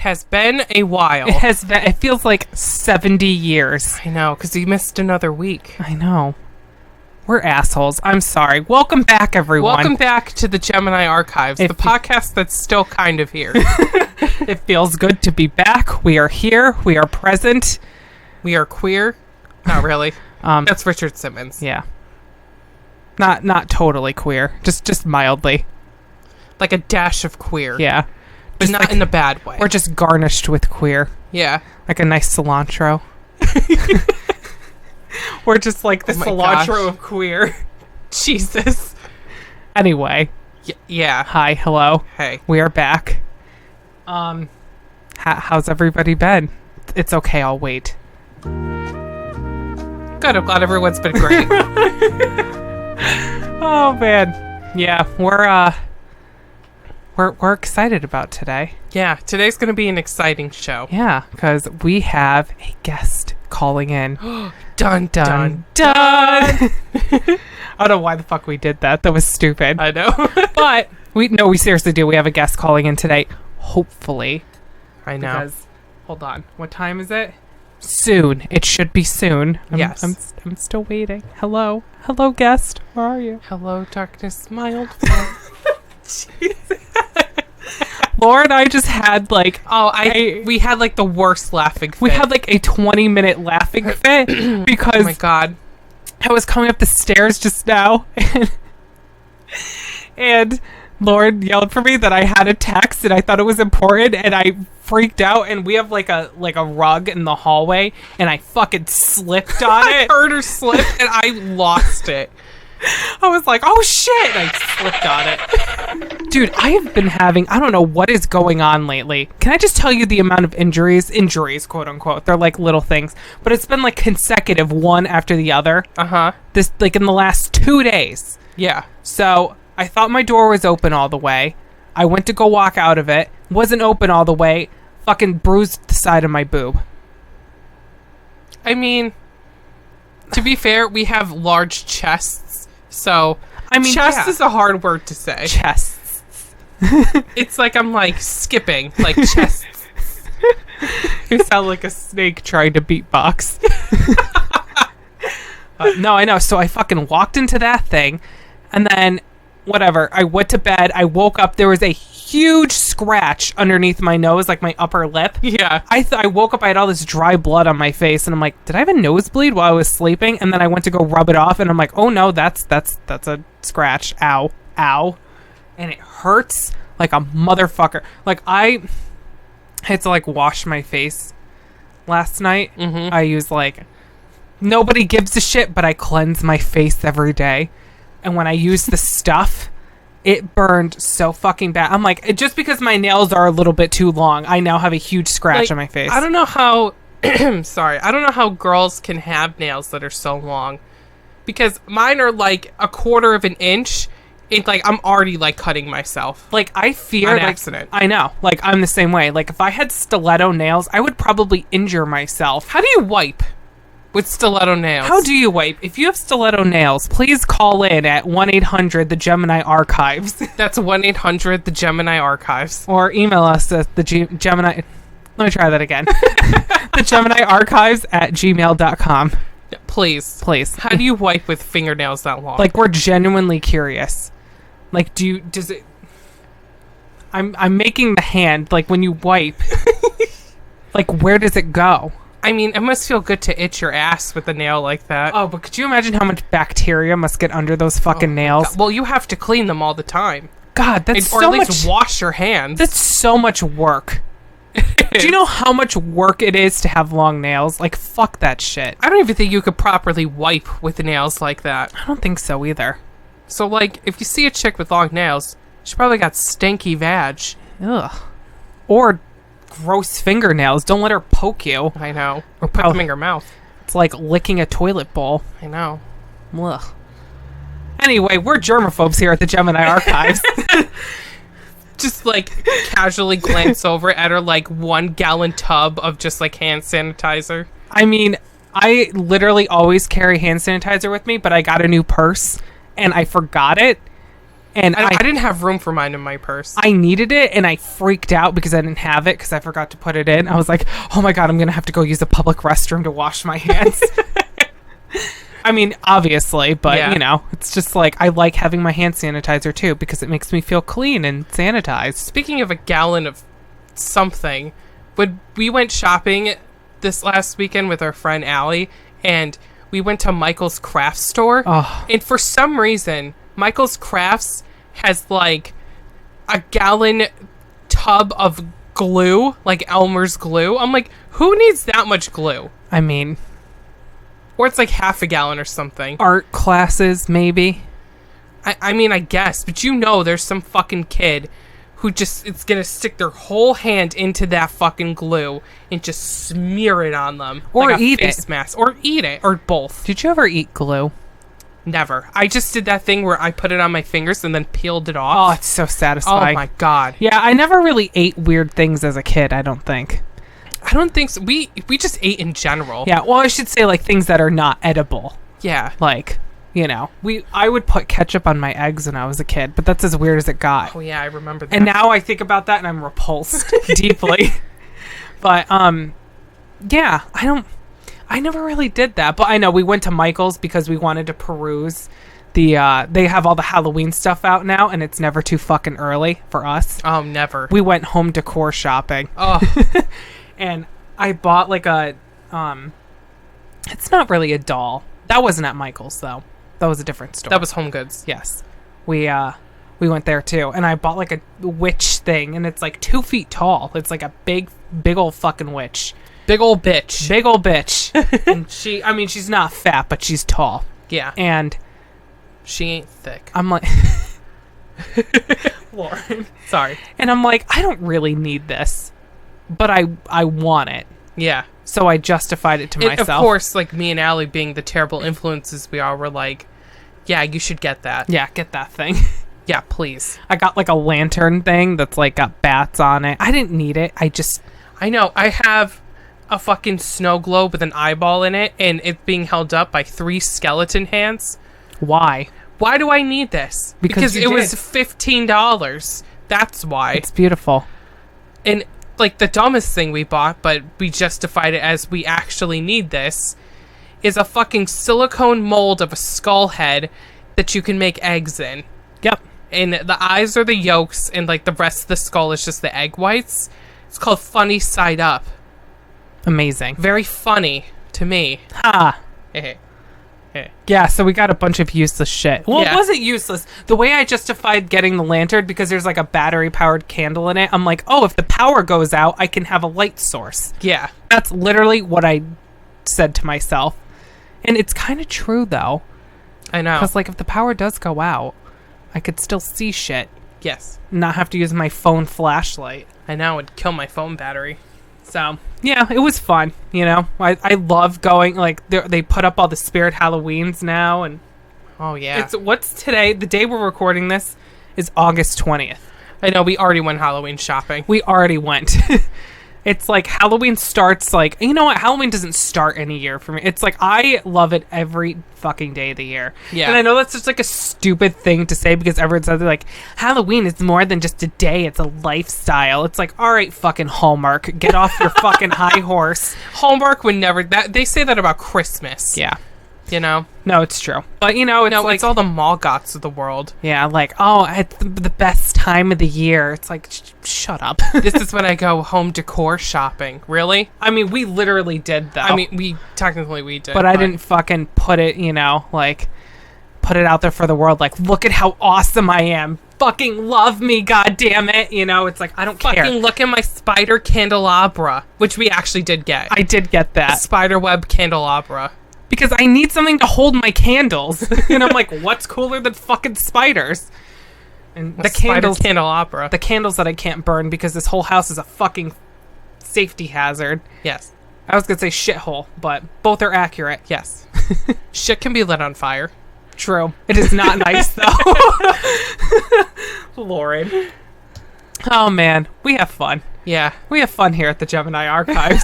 has been a while. It feels like 70 years. I know, because you missed another week. I know. We're assholes. I'm sorry. Welcome back, everyone. Welcome back to the Gemini Archives, the podcast that's still kind of here. It feels good to be back. We are here. We are present. We are queer. Not really. That's Richard Simmons. Yeah. Not totally queer. Just mildly. Like a dash of queer. Yeah. But not in a bad way. We're just garnished with queer. Yeah. Like a nice cilantro. We're just like the cilantro of queer. Jesus. Anyway. Yeah. Hi. Hello. Hey. We are back. How's everybody been? It's okay. I'll wait. Good. I'm glad everyone's been great. Oh man. Yeah. We're excited about today. Yeah. Today's going to be an exciting show. Yeah. Because we have a guest calling in. Dun, dun, dun. I don't know why the fuck we did that. That was stupid. I know. But we seriously do. We have a guest calling in today. Hopefully. I know. Because, hold on. What time is it? Soon. It should be soon. Yes. I'm still waiting. Hello. Hello, guest. Where are you? Hello, darkness, my old friend. Laura and I just had like... we had like the worst laughing fit. We had like a 20-minute laughing fit because... Oh my god. I was coming up the stairs just now and Lauren yelled for me that I had a text and I thought it was important and I freaked out, and we have like a rug in the hallway and I fucking slipped on it. I heard her slip and I lost it. I was like, oh shit, and I slipped on it. Dude, I have been having, I don't know what is going on lately. Can I just tell you the amount of injuries, quote unquote, they're like little things, but it's been like consecutive, one after the other. This, like in the last 2 days. Yeah. So I thought my door was open all the way. I went to go walk out of it. Wasn't open all the way. Fucking bruised the side of my boob. I mean, to be fair, we have large chests. So, I mean, chest is a hard word to say. Chests. It's like I'm like skipping, like chests. You sound like a snake trying to beatbox. No, I know. So I fucking walked into that thing, and then whatever. I went to bed. I woke up. There was a huge scratch underneath my nose, like my upper lip. Yeah. I woke up. I had all this dry blood on my face, and I'm like, did I have a nosebleed while I was sleeping? And then I went to go rub it off, and I'm like, oh no, that's a scratch. Ow, ow, and it hurts like a motherfucker. Like I had to like wash my face last night. Mm-hmm. I use like, nobody gives a shit, but I cleanse my face every day. And when I use the stuff, it burned so fucking bad. I'm like, just because my nails are a little bit too long, I now have a huge scratch on my face. I don't know how... sorry. I don't know how girls can have nails that are so long. Because mine are like a quarter of an inch. It's like, I'm already like cutting myself. Like, I fear... An accident. I know. Like, I'm the same way. Like, if I had stiletto nails, I would probably injure myself. How do you wipe with stiletto nails? How do you wipe? If you have stiletto nails, please call in at 1-800 the Gemini Archives. That's 1-800 the Gemini Archives. Or email us at the Gemini... Let me try that again. The Gemini Archives at gmail.com. Please. Please. How do you wipe with fingernails that long? Like, we're genuinely curious. Like, does it... I'm making the hand, like, when you wipe. Like, where does it go? I mean, it must feel good to itch your ass with a nail like that. Oh, but could you imagine how much bacteria must get under those fucking nails? God. Well, you have to clean them all the time. God, that's or so at least much... wash your hands. That's so much work. Do you know how much work it is to have long nails? Like, fuck that shit. I don't even think you could properly wipe with nails like that. I don't think so either. So, like, if you see a chick with long nails, she probably got stinky vag. Ugh. Or gross fingernails. Don't let her poke you. I know. Or put them in your mouth. It's like licking a toilet bowl. I know. Ugh. Anyway, we're germaphobes here at the Gemini Archives. Just, like, casually glance over at her, like, 1 gallon tub of just, like, hand sanitizer. I mean, I literally always carry hand sanitizer with me, but I got a new purse, and I forgot it. And I didn't have room for mine in my purse. I needed it, and I freaked out because I didn't have it because I forgot to put it in. I was like, oh my God, I'm going to have to go use a public restroom to wash my hands. I mean, obviously, but, you know, it's just like I like having my hand sanitizer, too, because it makes me feel clean and sanitized. Speaking of a gallon of something, when we went shopping this last weekend with our friend Allie, and we went to Michael's Crafts store, and for some reason, Michael's Crafts has, like, a gallon tub of glue, like Elmer's glue. I'm like, who needs that much glue? I mean... Or it's like half a gallon or something. Art classes, maybe? I mean, I guess. But you know there's some fucking kid who just is going to stick their whole hand into that fucking glue and just smear it on them. Or like a eat face it. mask. Or eat it. Or both. Did you ever eat glue? Never. I just did that thing where I put it on my fingers and then peeled it off. Oh, it's so satisfying. Oh my God. Yeah, I never really ate weird things as a kid, I don't think. I don't think so. We just ate in general. Yeah, well, I should say, like, things that are not edible. Yeah. Like, you know, I would put ketchup on my eggs when I was a kid, but that's as weird as it got. Oh, yeah, I remember that. And now I think about that and I'm repulsed deeply. But, yeah, I never really did that. But I know we went to Michael's because we wanted to peruse they have all the Halloween stuff out now, and it's never too fucking early for us. Oh, never. We went home decor shopping. Oh. And I bought like a, it's not really a doll. That wasn't at Michael's though. That was a different store. That was Home Goods. Yes. We went there too. And I bought like a witch thing, and it's like 2 feet tall. It's like a big old fucking witch. Big old bitch. Big old bitch. And she's not fat, but she's tall. Yeah. And she ain't thick. I'm like, Lauren. Sorry. And I'm like, I don't really need this, but I want it. Yeah. So I justified it to myself. Of course, like me and Allie being the terrible influences we are, were like, yeah, you should get that. Yeah, get that thing. Yeah, please. I got like a lantern thing that's like got bats on it. I didn't need it. I know. I have a fucking snow globe with an eyeball in it, and it's being held up by 3 skeleton hands. Why? Why do I need this? Because it was $15. That's why. It's beautiful. And like the dumbest thing we bought, but we justified it as we actually need this, is a fucking silicone mold of a skull head that you can make eggs in. Yep. And the eyes are the yolks, and like the rest of the skull is just the egg whites. It's called Funny Side Up. Amazing. Very funny to me. Ha. Yeah, so we got a bunch of useless shit. Well, Yeah. It wasn't useless. The way I justified getting the lantern, because there's like a battery-powered candle in it, I'm like, oh, if the power goes out, I can have a light source. Yeah. That's literally what I said to myself. And it's kind of true, though. I know. Because, like, if the power does go out, I could still see shit. Yes. Not have to use my phone flashlight. I know. It'd kill my phone battery. So, yeah, it was fun, you know? I love going, like, they put up all the Spirit Halloweens now, and... Oh, yeah. What's today? The day we're recording this is August 20th. I know. We already went Halloween shopping. We already went. It's like Halloween starts like, you know what? Halloween doesn't start any year for me. It's like I love it every fucking day of the year. Yeah. And I know that's just like a stupid thing to say because everyone says like Halloween is more than just a day. It's a lifestyle. It's like, all right, fucking Hallmark, get off your fucking high horse. Hallmark would never. They say that about Christmas. Yeah. You know? No, it's true. But, you know, it's like... it's all the mall gots of the world. Yeah, like, oh, it's the best time of the year. It's like, shut up. This is when I go home decor shopping. Really? I mean, we literally did, though. I mean, we did. But I didn't fucking put it, you know, like, put it out there for the world. Like, look at how awesome I am. Fucking love me, goddammit. You know, it's like, I don't care. Fucking look at my spider candelabra, which we actually did get. I did get that. A spider web candelabra. Because I need something to hold my candles. And I'm like, what's cooler than fucking spiders? And the candles, candelabra. the candles that I can't burn because this whole house is a fucking safety hazard. Yes. I was going to say shithole, but both are accurate. Yes. Shit can be lit on fire. True. It is not nice, though. Lauren. Oh, man. We have fun. Yeah. We have fun here at the Gemini Archives.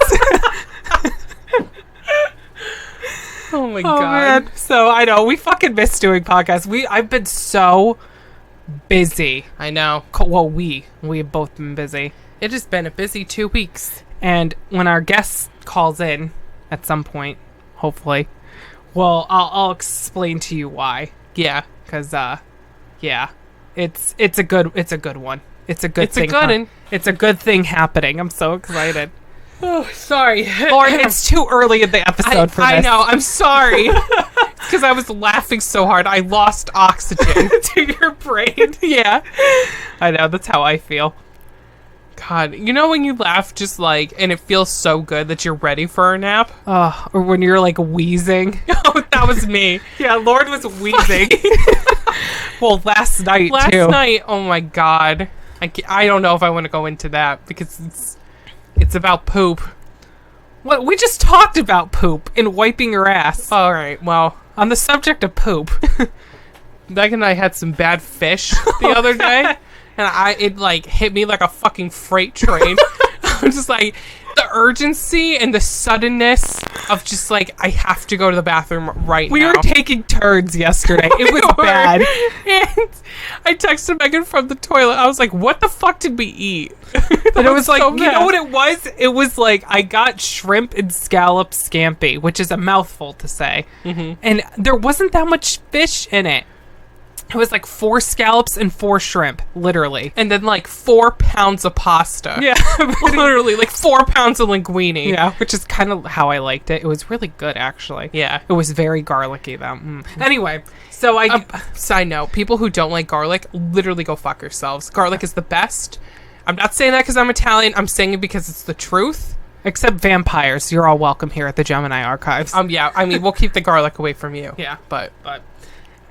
Oh my god. Man. So I know we fucking miss doing podcasts. I've been so busy. I know. Well, we have both been busy. It has been a busy 2 weeks. And when our guest calls in at some point, hopefully, well, I'll explain to you why. Yeah. Because, it's a good one. It's a good thing. It's a good thing happening. I'm so excited. Oh, sorry. Lauren, it's too early in the episode for this. I know. I'm sorry. Because I was laughing so hard. I lost oxygen to your brain. Yeah. I know. That's how I feel. God, you know when you laugh just like, and it feels so good that you're ready for a nap? Or when you're like wheezing. Oh, that was me. Yeah, Lauren was wheezing. Well, last night, oh my God. I don't know if I want to go into that because it's about poop. What? We just talked about poop and wiping your ass. All right, well. On the subject of poop. Megan and I had some bad fish the other day. And it like hit me like a fucking freight train. I'm just like, the urgency and the suddenness of just like, I have to go to the bathroom right now. We were taking turns yesterday. It was bad. And I texted Megan from the toilet. I was like, what the fuck did we eat? And it was like, you know what it was? It was like, I got shrimp and scallop scampi, which is a mouthful to say. Mm-hmm. And there wasn't that much fish in it. It was like 4 scallops and 4 shrimp, literally. And then like 4 pounds of pasta. Yeah. Literally, like 4 pounds of linguine. Yeah, which is kind of how I liked it. It was really good, actually. Yeah. It was very garlicky, though. Anyway, so side note, people who don't like garlic, literally go fuck yourselves. Garlic is the best. I'm not saying that because I'm Italian. I'm saying it because it's the truth. Except vampires. You're all welcome here at the Gemini Archives. Yeah, I mean, we'll keep the garlic away from you. Yeah. But...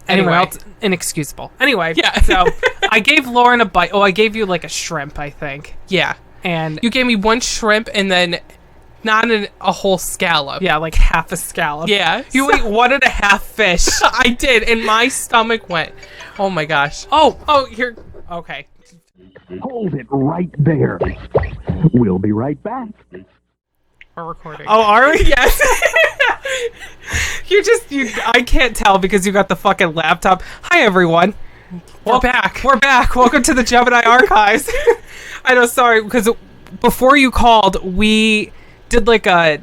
Anyway, else, inexcusable. Anyway, yeah. So I gave Lauren a bite. Oh, I gave you like a shrimp, I think. Yeah. And you gave me 1 shrimp and then not a whole scallop. Yeah, like half a scallop. Yeah. You ate 1.5 fish. I did, and my stomach went, oh my gosh. Oh, you're... Okay. Hold it right there. We'll be right back. We're recording. Oh, are we? Yes. I can't tell because you got the fucking laptop. Hi, everyone. We're back. We're back. Welcome to the Gemini Archives. I know, sorry, because before you called, we did like a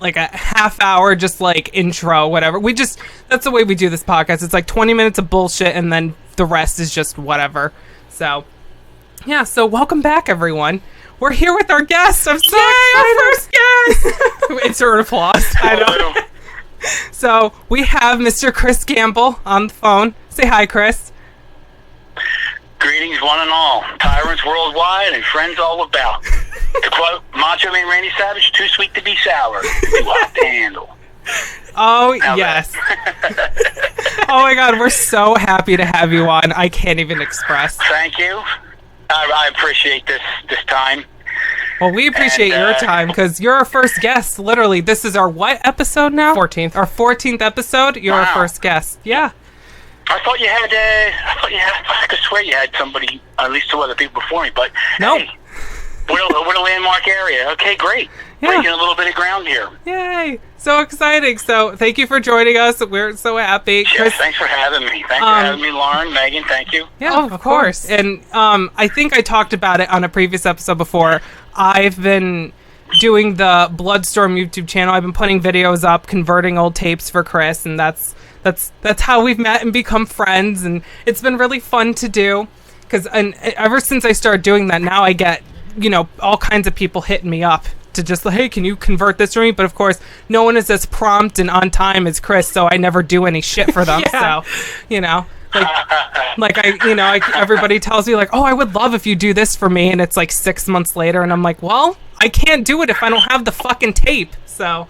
half hour just like intro, whatever. That's the way we do this podcast. It's like 20 minutes of bullshit and then the rest is just whatever. So, yeah, so welcome back, everyone. We're here with our guest. I'm so excited. Our first guest. Insert applause. I know. So we have Mr. Chris Gamble on the phone. Say hi, Chris. Greetings, one and all. Tyrants worldwide and friends all about. To quote Macho Man Randy Savage, too sweet to be sour. Too hot to handle. Oh, yes. Oh, my God. We're so happy to have you on. I can't even express. Thank you. I appreciate this time. Well, we appreciate your time because you're our first guest. Literally, this is our what episode now? 14th. Our 14th episode. You're our first guest. Yeah. I thought you had. I could swear you had somebody, at least 2 other people before me. But no. Hey, what a landmark area. Okay, great. Yeah. Breaking a little bit of ground here. Yay! So exciting. So thank you for joining us. We're so happy. Yes, Chris, thanks for having me. Thanks for having me, Lauren, Megan. Thank you. Yeah, of course. And I think I talked about it on a previous episode before. I've been doing the Bloodstorm YouTube channel. I've been putting videos up, converting old tapes for Chris, and that's how we've met and become friends. And it's been really fun to do because ever since I started doing that, now I get all kinds of people hitting me up to just like, hey, can you convert this for me? But of course, no one is as prompt and on time as Chris, so I never do any shit for them. Yeah. So, everybody tells me like, oh, I would love if you do this for me, and it's like 6 months later, and I'm like, well, I can't do it if I don't have the fucking tape. So,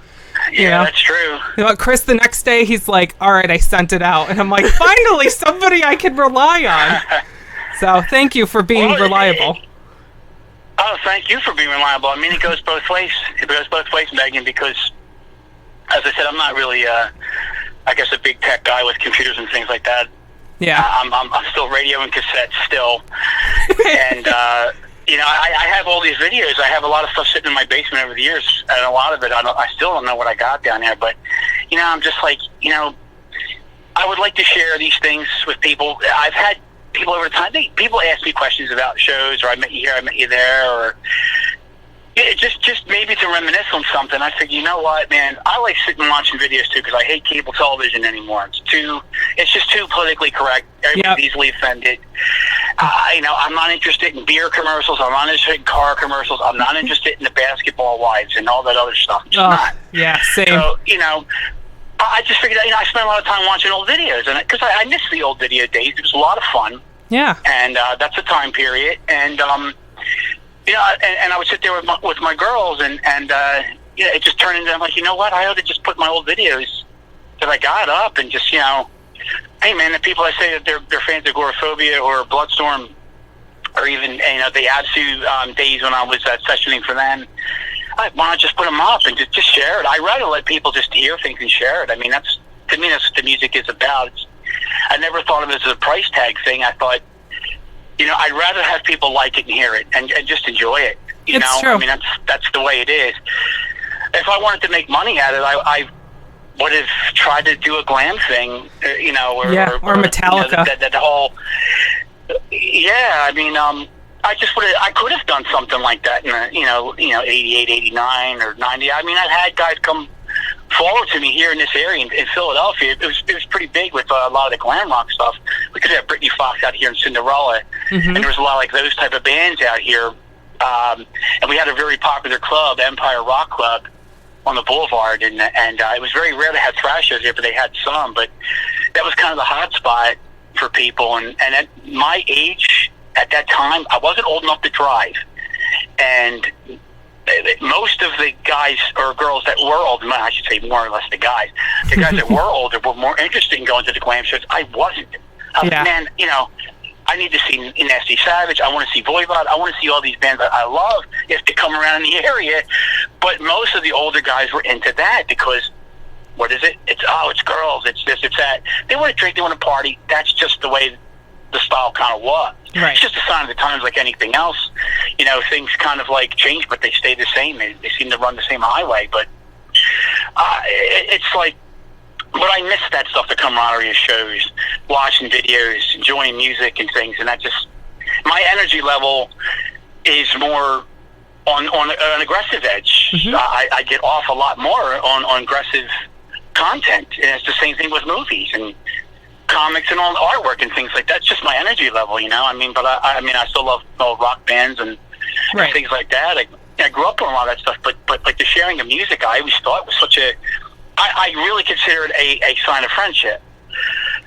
that's true. Chris, the next day, he's like, all right, I sent it out, and I'm like, finally, somebody I can rely on. So, thank you for being reliable. Oh, thank you for being reliable. I mean, it goes both ways. It goes both ways, Megan, because, as I said, I'm not really, I guess, a big tech guy with computers and things like that. Yeah. I'm still radio and cassette still. And, I have all these videos. I have a lot of stuff sitting in my basement over the years, and a lot of it, I still don't know what I got down there. But, I'm just like, I would like to share these things with people. I've had people over time, people ask me questions about shows, or I met you here, I met you there, or just maybe to reminisce on something. I said, you know what, man, I like sitting and watching videos too, because I hate cable television anymore. It's just too politically correct. Everybody's easily offended. I'm not interested in beer commercials. I'm not interested in car commercials. I'm not interested in the basketball wives and all that other stuff. I'm just not. Yeah, same. So, I just figured out, I spent a lot of time watching old videos, and because I miss the old video days. It was a lot of fun. Yeah. And that's a time period. And, and I would sit there with my girls, and it just turned into, I'm like, you know what? I ought to just put my old videos that I got up and just, hey, man, the people I say that they're fans of Gorephobia or Bloodstorm, or even, the Absu days when I was sessioning for them, why not just put them up and just share it? I'd rather let people just hear things and share it. I mean, that's what the music is about. I never thought of it as a price tag thing. I thought, I'd rather have people like it and hear it and just enjoy it. It's true. I mean, that's the way it is. If I wanted to make money at it, I would have tried to do a glam thing, or Metallica. That whole, I mean, I could have done something like that in 88, 89, or 90. I mean, I've had guys come forward to me here in this area in Philadelphia. It was pretty big with a lot of the glam rock stuff. We could have Britney Fox out here in Cinderella, and there was a lot of like those type of bands out here. And we had a very popular club, Empire Rock Club, on the Boulevard, and it was very rare to have thrash shows there, but they had some. But that was kind of the hot spot for people. And at my age, at that time, I wasn't old enough to drive, and most of the guys or girls that were older, I should say more or less the guys that were older were more interested in going to the glam shows. I wasn't. I was, man, I need to see Nasty Savage. I want to see Voivod. I want to see all these bands that I love if they come around in the area. But most of the older guys were into that because, what is it? It's girls. It's this, it's that. They want to drink. They want to party. That's just the way the style kind of was. Right. It's just a sign of the times like anything else. Things kind of like change, but they stay the same. They seem to run the same highway. But it's like, but I miss that stuff, the camaraderie of shows, watching videos, enjoying music and things, and that just, my energy level is more on an aggressive edge. Mm-hmm. I get off a lot more on aggressive content, and it's the same thing with movies and comics and all the artwork and things like that. It's just my energy level, I mean, but I still love rock bands and things like that. I grew up on a lot of that stuff, but like the sharing of music, I always thought was such a, I really consider it a sign of friendship.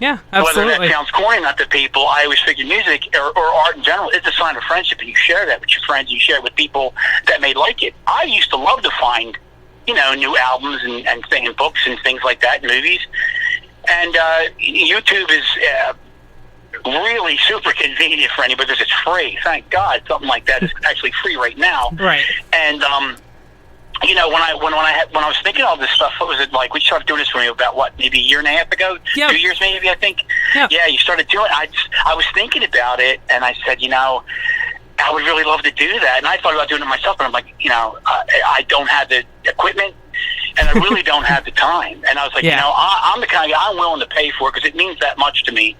Yeah, absolutely. Whether that sounds corny not to people, I always figure music or art in general is a sign of friendship, and you share that with your friends, you share it with people that may like it. I used to love to find, new albums and books and things like that, and movies. And YouTube is really super convenient for anybody because it's free. Thank God, something like that is actually free right now. Right. And when I was thinking all this stuff, what was it like? We started doing this for me about maybe a year and a half ago, 2 years maybe, I think. Yeah, you started doing it. I was thinking about it, and I said, I would really love to do that. And I thought about doing it myself, and I'm like, I don't have the equipment, and I really don't have the time. And I was like, I'm the kind of guy I'm willing to pay for it because it means that much to me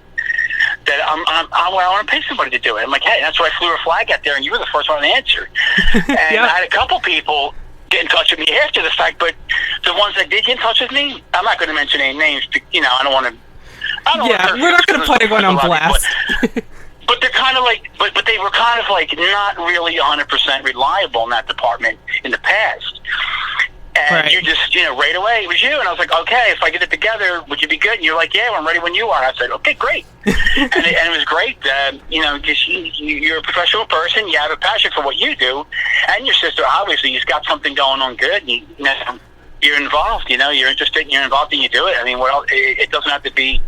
that I want to pay somebody to do it. I'm like, hey, that's why I flew a flag out there, and you were the first one to answer. And I had a couple people get in touch with me after the fact, but the ones that did get in touch with me, I'm not going to mention any names. I don't want to. We're not going to put anyone on blast. But they're kind of like, but they were kind of like not really 100% reliable in that department in the past. And you just, right away, it was you. And I was like, okay, if I get it together, would you be good? And you're like, yeah, I'm ready when you are. I said, okay, great. and it was great. Because you're a professional person. You have a passion for what you do. And your sister, obviously, you've got something going on good. And you're involved, you're interested, you're involved, and you do it. I mean, what else? It doesn't have to be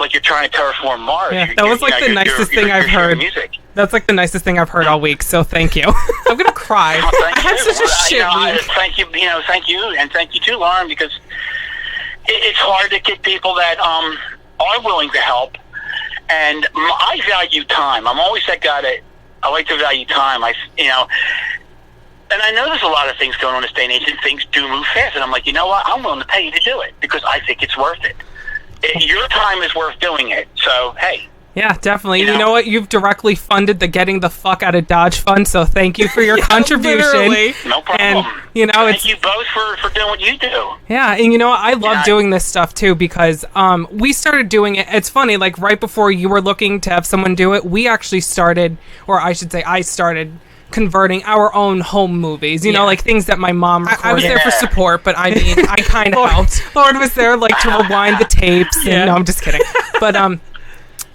like you're trying to terraform Mars. Yeah, that was like the nicest thing I've heard. Music. That's like the nicest thing I've heard all week. So thank you. I'm gonna cry. I had such a shit week. Thank you. Thank you, and thank you too, Lauren, because it's hard to get people that are willing to help. And I value time. I'm always that guy that I like to value time. And I know there's a lot of things going on in this day and age, and things do move fast. And I'm like, you know what? I'm willing to pay you to do it because I think it's worth it. Your time is worth doing it. So, hey, Yeah, definitely. You know what? You've directly funded the Getting the Fuck Out of Dodge Fund, so thank you for your contribution. Literally. No problem. And, you know, thank you both for doing what you do. Yeah, and you know what? I love doing this stuff too because we started doing it. It's funny, like right before you were looking to have someone do it, we actually started, or I should say I started converting our own home movies, you know, like things that my mom recorded. I was there for support, but I mean, I kind of helped. Lauren was there like to rewind the tapes. And, no, I'm just kidding. But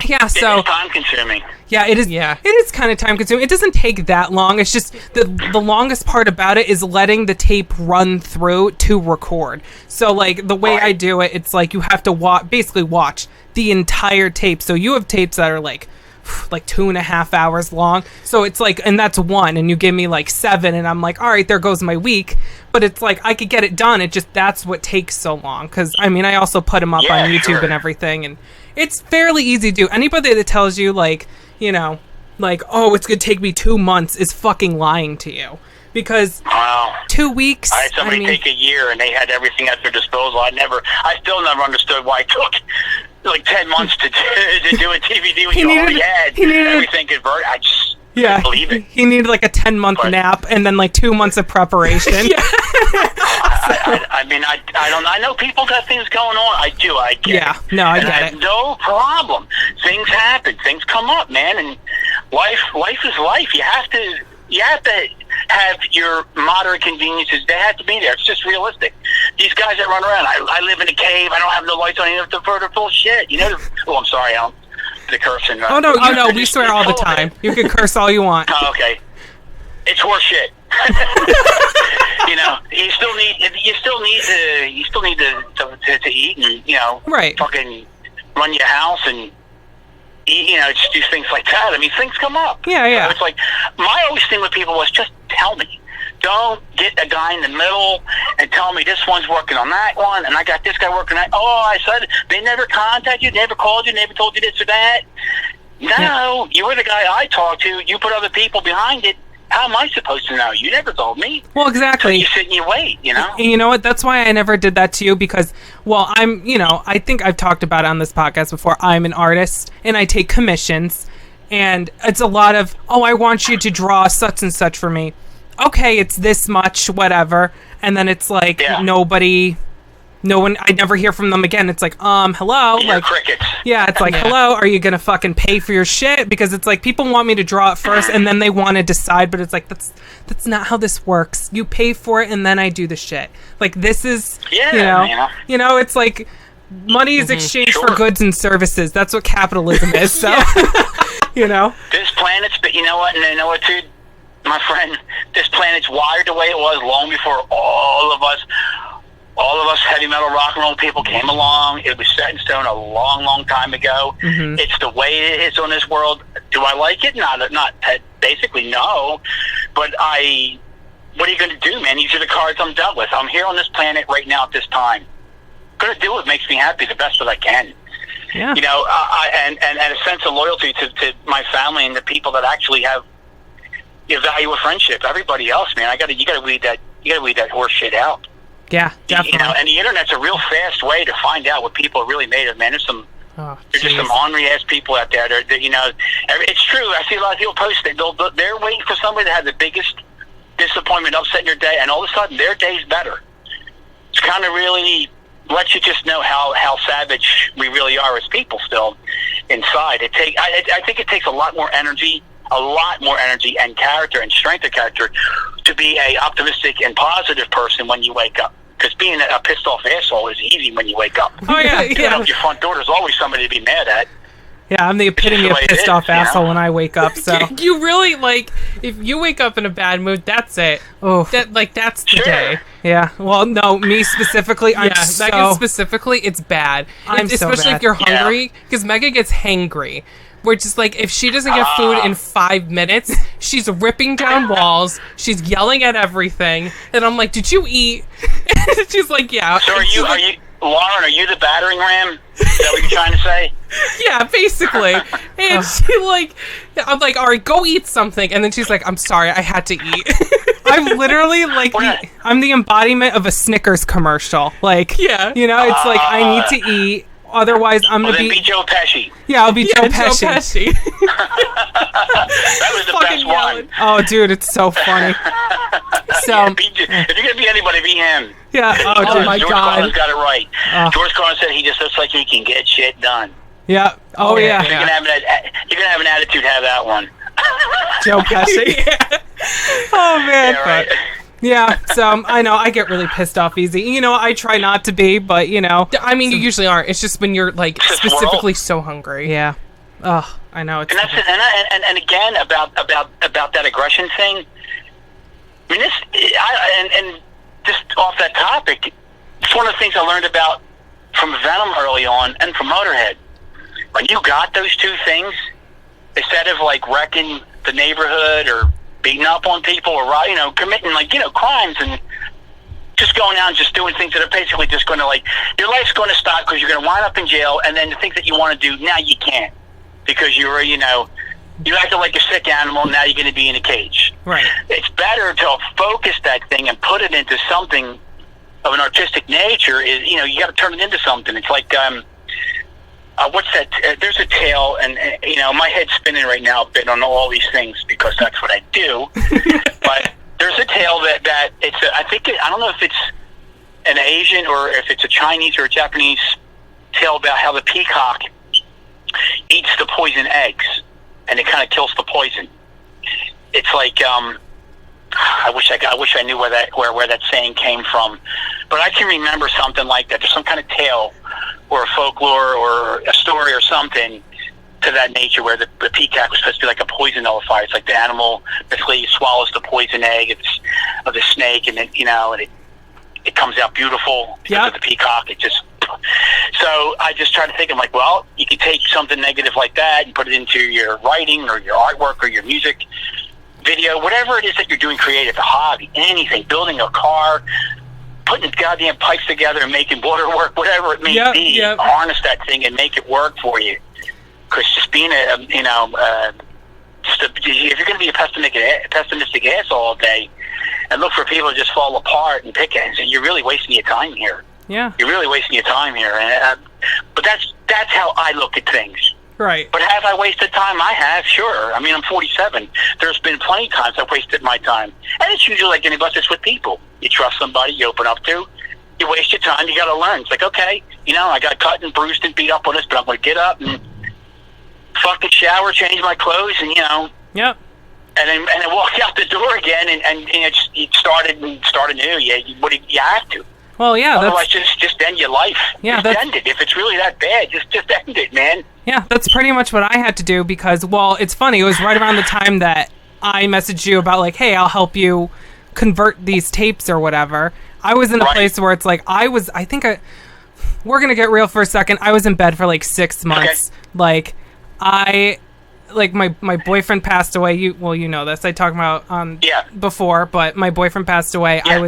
yeah, so it is time consuming. Yeah, it is. Yeah, it is kind of time consuming. It doesn't take that long. It's just the longest part about it is letting the tape run through to record. So like the way I do it, it's like you have to basically watch the entire tape. So you have tapes that are like 2.5 hours long. So it's like, and that's one, and you give me like 7, and I'm like, all right, there goes my week. But it's like I could get it done. It just that's what takes so long. Because I mean, I also put them up on YouTube and everything, and it's fairly easy to do. Anybody that tells you like, you know, like, oh, it's gonna take me 2 months is fucking lying to you. Because 2 weeks. I had somebody take a year, and they had everything at their disposal. I still never understood why it took like 10 months to do a DVD when you already had everything converted. I just couldn't believe it. He needed like a 10-month nap and then like 2 months of preparation. I mean, I don't. I know people got things going on. I do. I get it. No, I get it. No problem. Things happen. Things come up, man. And life is life. You have to have your moderate conveniences. They have to be there. It's just realistic. These guys that run around, I live in a cave. I don't have no lights on. They're full of shit. You know. Oh, I'm sorry, Alan. The cursing. Oh no, we swear all the time. You can curse all you want. Oh, okay. It's horse shit. You know, you still need to eat and, you know, fucking run your house and eat, you know, just do things like that. I mean, things come up. Yeah. So it's like, my always thing with people was just tell me. Don't get a guy in the middle and tell me this one's working on that one and I got this guy working on that. Oh, I said they never contacted you, never called you, never told you this or that. No, you were the guy I talked to. You put other people behind it. How am I supposed to know? You never told me. Well, exactly. So you sit and you wait, you know? And you know what? That's why I never did that to you because, well, I'm, you know, I think I've talked about it on this podcast before. I'm an artist and I take commissions and it's a lot of, oh, I want you to draw such and such for me. Okay, it's this much, whatever. And then it's like no one, I never hear from them again. It's like, hello? Yeah, like crickets. Yeah, it's like, hello, are you gonna fucking pay for your shit? Because it's like, people want me to draw it first and then they want to decide, but it's like, that's not how this works. You pay for it and then I do the shit. Like, this is, you know, it's like, money is exchanged for goods and services. That's what capitalism is, so, you know? This planet's, but you know what, dude? My friend, this planet's wired the way it was long before all of us heavy metal rock and roll people came along. It was set in stone a long, long time ago. Mm-hmm. It's the way it is on this world. Do I like it? Not basically, no. But what are you going to do, man? These are the cards I'm dealt with. I'm here on this planet right now at this time. Going to do what makes me happy the best that I can. Yeah. You know, and a sense of loyalty to my family and the people that actually have the value of friendship. Everybody else, man, you gotta weed that horse shit out. Yeah, definitely. You know, and the internet's a real fast way to find out what people are really made of, man. There's just some ornery ass people out there that, you know, it's true. I see a lot of people post that they're waiting for somebody to have the biggest disappointment, upset in their day, and all of a sudden their day's better. It's kind of really lets you just know how savage we really are as people still inside. I think it takes a lot more energy and character and strength of character to be a optimistic and positive person when you wake up. Because being a pissed off asshole is easy when you wake up. Oh yeah, Getting out your front door, there's always somebody to be mad at. Yeah, I'm the epitome of pissed off asshole when I wake up. So you really, like, if you wake up in a bad mood, that's it. Oh, that's the day. Yeah. Well, no, me specifically, Megan specifically, it's bad. Especially if you're hungry, because Megan gets hangry. Which is like, if she doesn't get food in 5 minutes, she's ripping down walls, she's yelling at everything, and I'm like, did you eat? And she's like, yeah. So Lauren, are you the battering ram? Is that what you're trying to say? Yeah, basically. And I'm like, all right, go eat something. And then she's like, I'm sorry, I had to eat. I'm literally like, I'm the embodiment of a Snickers commercial. Like, yeah. You know, it's like, I need to eat. otherwise I'm Well, gonna then be Joe Pesci. Yeah, I'll be Joe Pesci. Joe Pesci. That was the best one. Oh, dude, it's so funny. So Yeah, if you're gonna be anybody, be him. yeah. Oh, Oh dude. my George God. Carlin's got it right. George Carlin said he just looks like he can get shit done. Yeah. Oh yeah. If you're gonna have an attitude, have that one. Joe Pesci. Oh man. Yeah, right. Yeah, so I know I get really pissed off easy. You know, I try not to be, but you know. I mean, you usually aren't. It's just when you're like Just specifically so hungry. Yeah. Oh, I know. It's And that's and again about that aggression thing. I mean, and just off that topic, it's one of the things I learned about from Venom early on and from Motorhead. When you got those two things, instead of like wrecking the neighborhood or beating up on people or committing crimes and just going out and just doing things that are basically just going to your life's going to stop because you're going to wind up in jail, and then the things that you want to do now you can't because you acted like a sick animal. Now you're going to be in a cage. right. It's better to focus that thing and put it into something of an artistic nature. You got to turn it into something. It's like what's that? There's a tale, and my head's spinning right now a bit on all these things because that's what I do. But there's a tale that it's I don't know if it's an Asian or if it's a Chinese or a Japanese tale about how the peacock eats the poison eggs, and it kind of kills the poison. It's like I wish I knew where that saying came from, but I can remember something like that. There's some kind of tale or a folklore or a story or something to that nature where the peacock was supposed to be like a poison nullifier. It's like the animal basically swallows the poison egg of the snake, and then and it comes out beautiful because of the peacock. It just so I just try to think. I'm like, well, you could take something negative like that and put it into your writing or your artwork or your music video, whatever it is that you're doing creative, a hobby, anything, building a car, putting goddamn pipes together and making water work, whatever it may be, harness that thing and make it work for you. Because just being if you're going to be a pessimistic asshole all day and look for people to just fall apart and pick at, you're really wasting your time here. Yeah. You're really wasting your time here. And, but that's how I look at things. Right. But have I wasted time? I have, sure. I mean, I'm 47. There's been plenty of times I've wasted my time. And it's usually like anybody, it's with people. You trust somebody, you open up to, you waste your time, you got to learn. It's like, okay, I got cut and bruised and beat up on this, but I'm going to get up and fucking shower, change my clothes, and, Yep. And then walk out the door again and you start anew. You have to. Well, yeah. Otherwise, just end your life. Yeah, just end it. If it's really that bad, just end it, man. Yeah, that's pretty much what I had to do because, well, it's funny. It was right around the time that I messaged you about, like, hey, I'll help you convert these tapes or whatever. I was in a place where it's like, we're going to get real for a second. I was in bed for like 6 months. Okay. My boyfriend passed away. You know this. I talked about before, but my boyfriend passed away. Yeah.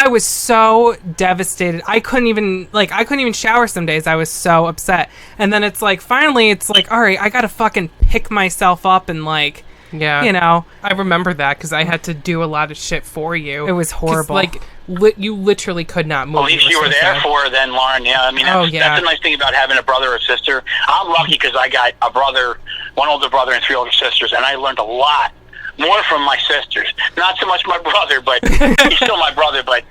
I was so devastated. I couldn't even shower some days. I was so upset. And then it's like, finally, it's like, all right, I got to fucking pick myself up and like, I remember that because I had to do a lot of shit for you. It was horrible. Like, you literally could not move. At least you were there for her then, Lauren. Yeah, I mean, that's a nice thing about having a brother or sister. I'm lucky because I got a brother, one older brother and 3 older sisters, and I learned a lot more from my sisters. Not so much my brother, but he's still my brother. But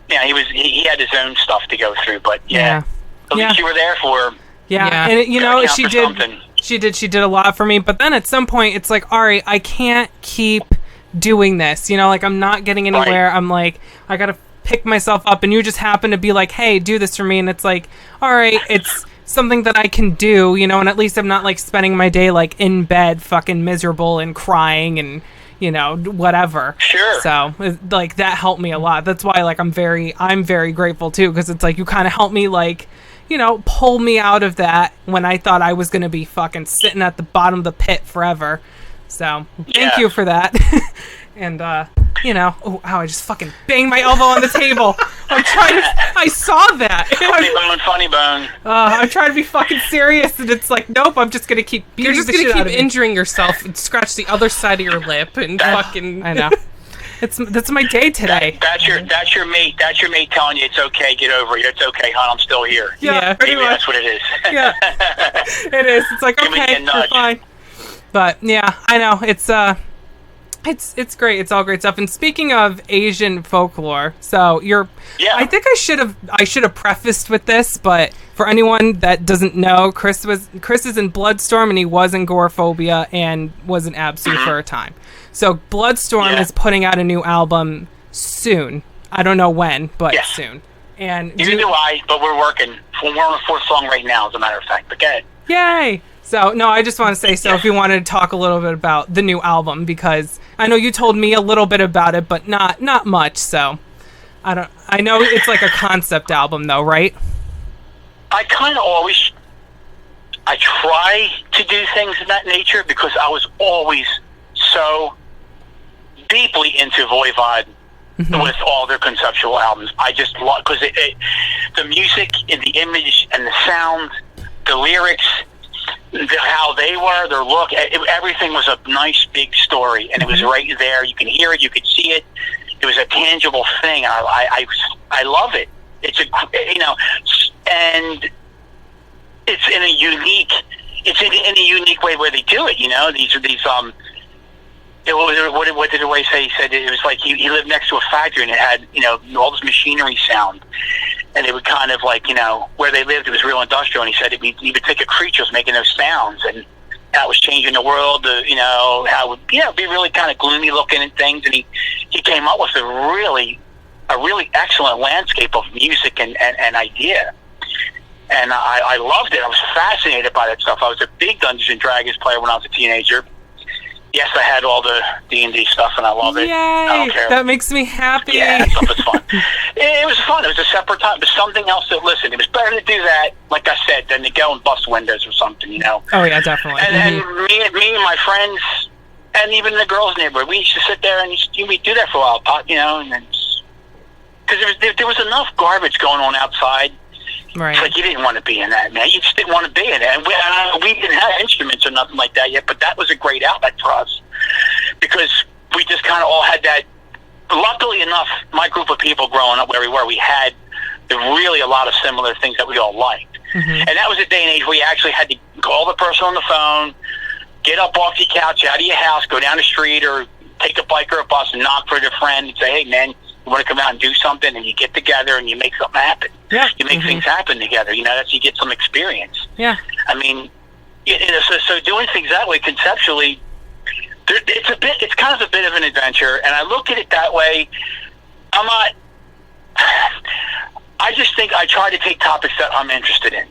he had his own stuff to go through. But at least you were there for her. Yeah. And she did. Something. She did a lot for me, but then at some point it's like, all right, I can't keep doing this. I'm not getting anywhere. Right. I'm like, I gotta pick myself up, and you just happen to be like, hey, do this for me, and it's like, all right, it's something that I can do, and at least I'm not like spending my day like in bed fucking miserable and crying and whatever. Sure. So like that helped me a lot. That's why like I'm very grateful too, because it's like you kind of helped me like pull me out of that when I thought I was going to be fucking sitting at the bottom of the pit forever. So thank you for that. And, oh, I just fucking banged my elbow on the table. I saw that. Funny bone. I'm trying to be fucking serious, and it's like, nope, I'm just going to keep beating the shit out of me. You're just going to keep injuring yourself and scratch the other side of your lip and fucking... I know. That's my day today. That's your mate. That's your mate telling you it's okay. Get over it. It's okay, hon. I'm still here. Yeah, pretty Maybe much. that's what it is. Yeah, it is. It's like, Give me okay, a you're nudge. fine. But yeah, I know it's great. It's all great stuff. And speaking of Asian folklore, so I think I should have prefaced with this, but for anyone that doesn't know, Chris is in Bloodstorm, and he was in Gorephobia and was in Absu for a time. So Bloodstorm is putting out a new album soon. I don't know when, but soon. And neither do I, but we're working. We're on the 4th song right now, as a matter of fact. But go ahead. Yay! So, no, I just want to say, if you wanted to talk a little bit about the new album, because I know you told me a little bit about it, but not much, so I know it's like a concept album, though, right? I kind of I try to do things of that nature because I was always so deeply into Voivod with all their conceptual albums. I just love, because the music and the image and the sound, the lyrics, how they were, their look, everything was a nice big story, and it was right there. You can hear it, you could see it. It was a tangible thing. I love it. It's and it's in a unique way where they do it. What did Away say? He said it was like he lived next to a factory, and it had all this machinery sound. And it would kind of like, where they lived, it was real industrial. And he said he would take a creature was making those sounds, and that was changing the world. How it would, be really kind of gloomy looking and things. And he came up with a really excellent landscape of music and idea. And I loved it. I was fascinated by that stuff. I was a big Dungeons and Dragons player when I was a teenager. Yes, I had all the D&D stuff, and I love it. Yay! I don't care. That makes me happy. Yeah, that stuff was fun. It was fun. It was a separate time. It was something else to listen. It was better to do that, like I said, than to go and bust windows or something, Oh, yeah, definitely. And me and my friends, and even the girls' neighborhood, we used to sit there and we'd do that for a while, and then... Because there was enough garbage going on outside. Right. It's like you didn't want to be in that, man. You just didn't want to be in it. And we didn't have instruments or nothing like that yet, but that was a great outlet for us because we just kind of all had that. Luckily enough, my group of people growing up where we were, we had really a lot of similar things that we all liked. And that was a day and age where you actually had to call the person on the phone, get up off your couch, out of your house, go down the street or take a bike or a bus and knock for their friend and say, hey, man, you want to come out and do something? And you get together and you make something happen. Yeah. You make things happen together. That's you get some experience. Yeah. I mean, so doing things that way conceptually, it's kind of a bit of an adventure. And I look at it that way. I just think I try to take topics that I'm interested in.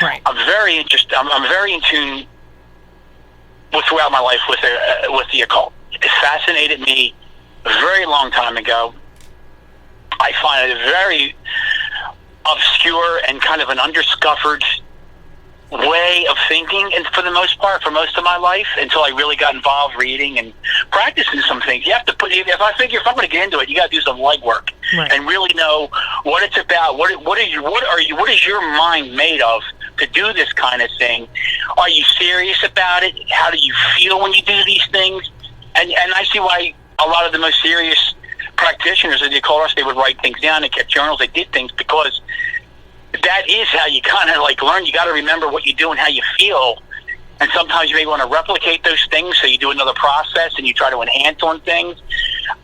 Right. I'm very interested. I'm very in tune throughout my life with the occult. It fascinated me a very long time ago. I find it a very obscure and kind of an undiscovered way of thinking, and for the most part, for most of my life, until I really got involved reading and practicing some things. You have to if I'm going to get into it, you got to do some legwork and really know what it's about. What is your mind made of to do this kind of thing? Are you serious about it? How do you feel when you do these things? And I see why a lot of the most serious practitioners of the occult, they would write things down and kept journals. They did things because that is how you kind of like learn. You got to remember what you do and how you feel. And sometimes you may want to replicate those things, so you do another process and you try to enhance on things.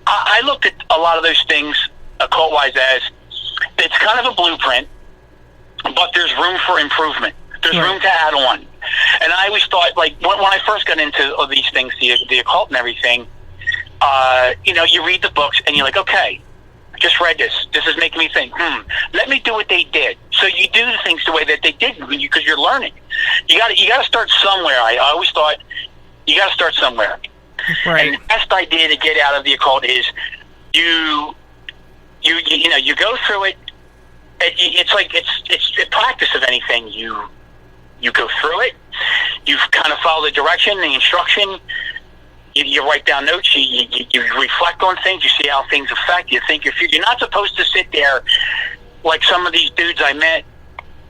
I looked at a lot of those things occult-wise as it's kind of a blueprint, but there's room for improvement. There's room to add on. And I always thought, like, when I first got into all these things, the occult and everything, you read the books and you're like, okay, I just read this. This is making me think, let me do what they did. So you do the things the way that they did because you're learning. You got to start somewhere. I always thought you got to start somewhere. Right. And the best idea to get out of the occult is you go through it. It's like it's a practice of anything. You go through it. You kind of follow the direction, the instruction. You write down notes. You reflect on things. You see how things affect you. Think you're not supposed to sit there like some of these dudes I met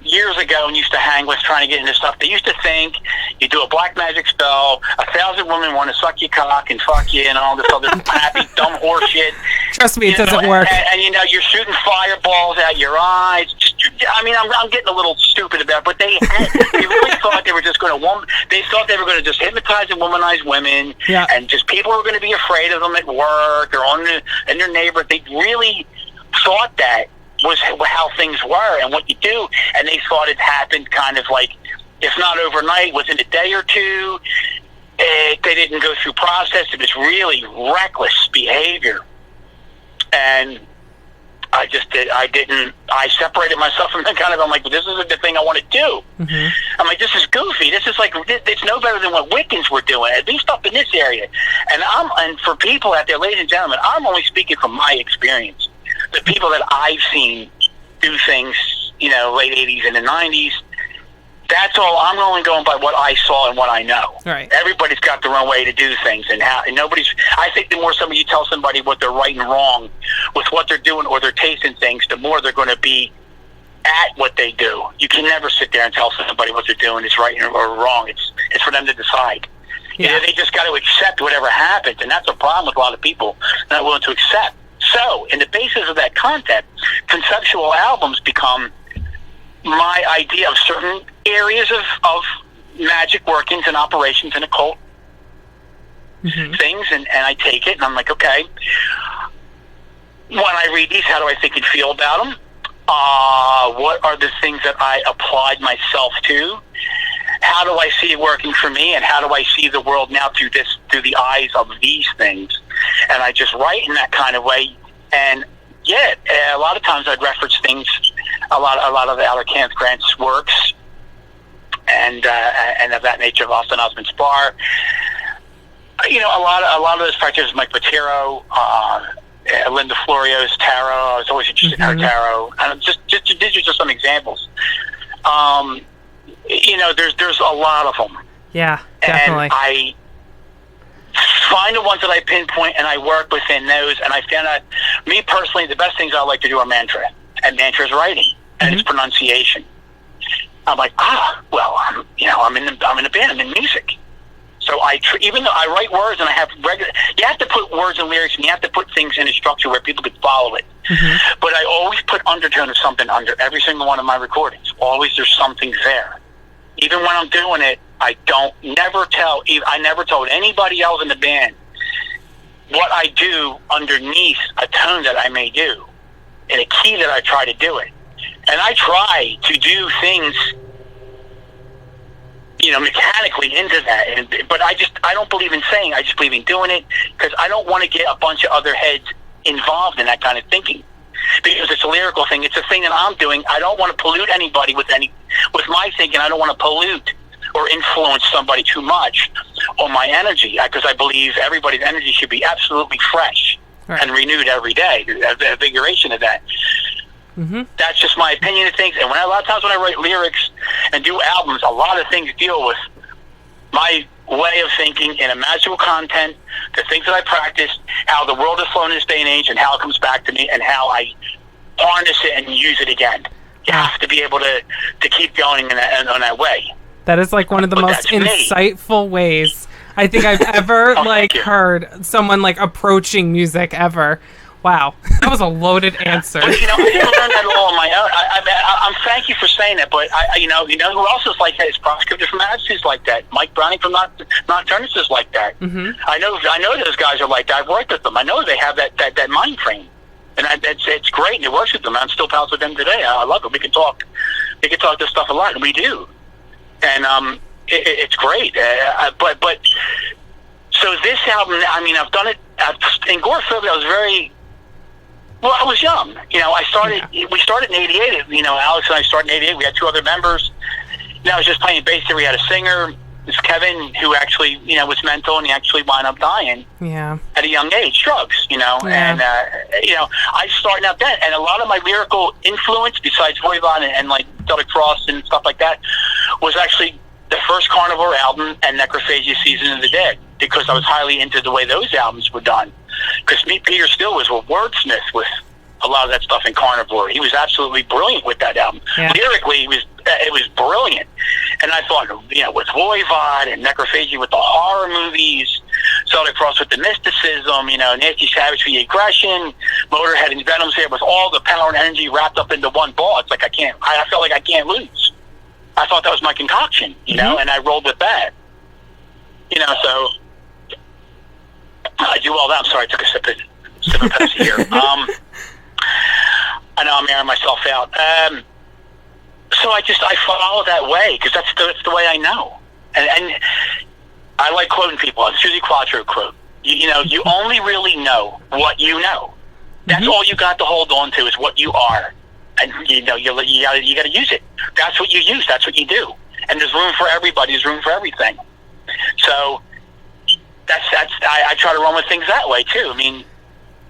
years ago and used to hang with trying to get into stuff, they used to think you do a black magic spell, 1,000 women want to suck your cock and fuck you and all this other happy, dumb horse shit. Trust me, it doesn't work. And you're shooting fireballs at your eyes. I mean, I'm getting a little stupid about it, but they really thought they were just going to they thought they were going to just hypnotize and womanize women, and just people were going to be afraid of them at work or in their neighborhood. They really thought that was how things were and what you do, and they thought it happened kind of like, if not overnight, within a day or two. They didn't go through process. It was really reckless behavior, and I separated myself from it. I'm like, this isn't the thing I want to do. Mm-hmm. I'm like, this is goofy. This is like, it's no better than what Wiccans were doing, at least up in this area. And for people out there, ladies and gentlemen, I'm only speaking from my experience. The people that I've seen do things, late 80s and the 90s, that's all. I'm only going by what I saw and what I know. Right. Everybody's got their own way to do things, and I think the more somebody you tell somebody what they're right and wrong with what they're doing or their taste in things, the more they're going to be at what they do. You can never sit there and tell somebody what they're doing is right or wrong. It's for them to decide. Yeah. They just got to accept whatever happens, and that's a problem with a lot of people not willing to accept. So, in the basis of that concept, conceptual albums become my idea of certain areas of magic workings and operations and occult things, and I take it and I'm like, okay, when I read these, how do I think and feel about them? What are the things that I applied myself to? How do I see it working for me, and how do I see the world now through the eyes of these things? And I just write in that kind of way, and a lot of times I'd reference things, a lot of Albert Kenneth Grant's works, and of that nature of Austin Osman Spar. A lot of those practitioners, Mike Patero, Linda Florio's tarot. I was always interested in her tarot, and these are just some examples. There's a lot of them. Yeah, definitely. And I find the ones that I pinpoint, and I work within those. And I found out, me personally, the best things I like to do are mantra, and mantra is writing, and it's pronunciation. I'm like, I'm in the band, I'm in music. So even though I write words and I have you have to put words and lyrics, and you have to put things in a structure where people could follow it. Mm-hmm. But I always put undertone of something under every single one of my recordings. Always there's something there. Even when I'm doing it, I never told anybody else in the band what I do underneath a tone that I may do, and a key that I try to do it. And I try to do things, mechanically into that. But I don't believe in saying, I just believe in doing it, because I don't want to get a bunch of other heads involved in that kind of thinking. Because it's a lyrical thing. It's a thing that I'm doing. I don't want to pollute anybody with my thinking. I don't want to pollute or influence somebody too much on my energy, because I believe everybody's energy should be absolutely fresh and renewed every day. The invigoration of that. Mm-hmm. That's just my opinion of things. And a lot of times when I write lyrics and do albums, a lot of things deal with my way of thinking in a magical content, the things that I practice, how the world has flown in this day and age, and how it comes back to me, and how I harness it and use it again. You have to be able to keep going in that way. That is like one of the most insightful ways I think I've ever heard someone approaching music ever. Wow, that was a loaded answer. But, I didn't learn that all on my own. I'm thank you for saying that. But who else is like that? Is Prosecutor from Absu's like that. Mike Browning from Nocturnus is like that. Mm-hmm. I know those guys are like that. I've worked with them. I know they have that mind frame, and it's great. And it works with them. I'm still pals with them today. I love it. We can talk this stuff a lot, and we do. And it's great. But so this album, I've done it. In Gorephobia, I was young. We started in 88. Alex and I started in 88. We had two other members. I was just playing bass there. We had a singer, this Kevin, who actually, was mental, and he actually wound up dying at a young age, drugs, and, I started out then. And a lot of my lyrical influence, besides Voivod and Celtic Frost and stuff like that, was actually the first Carnivore album and Necrophagia Season of the Dead, because I was highly into the way those albums were done. Because Peter Steele was a wordsmith with a lot of that stuff in Carnivore. He was absolutely brilliant with that album. Yeah. Lyrically, it was brilliant. And I thought, with Voivod and Necrophagy with the horror movies, Celtic Frost with the mysticism, Nasty Savage for the aggression, Motorhead and Venom's here with all the power and energy wrapped up into one ball. It's like I felt like I can't lose. I thought that was my concoction, and I rolled with that. So I do all that. I'm sorry, I took a sip of Pepsi here. I know I'm airing myself out. So I follow that way because that's the way I know. And I like quoting people. It's Susie Quattro quote. You only really know what you know. That's all you got to hold on to is what you are. And you got to use it. That's what you use. That's what you do. And there's room for everybody. There's room for everything. So I try to run with things that way too. I mean,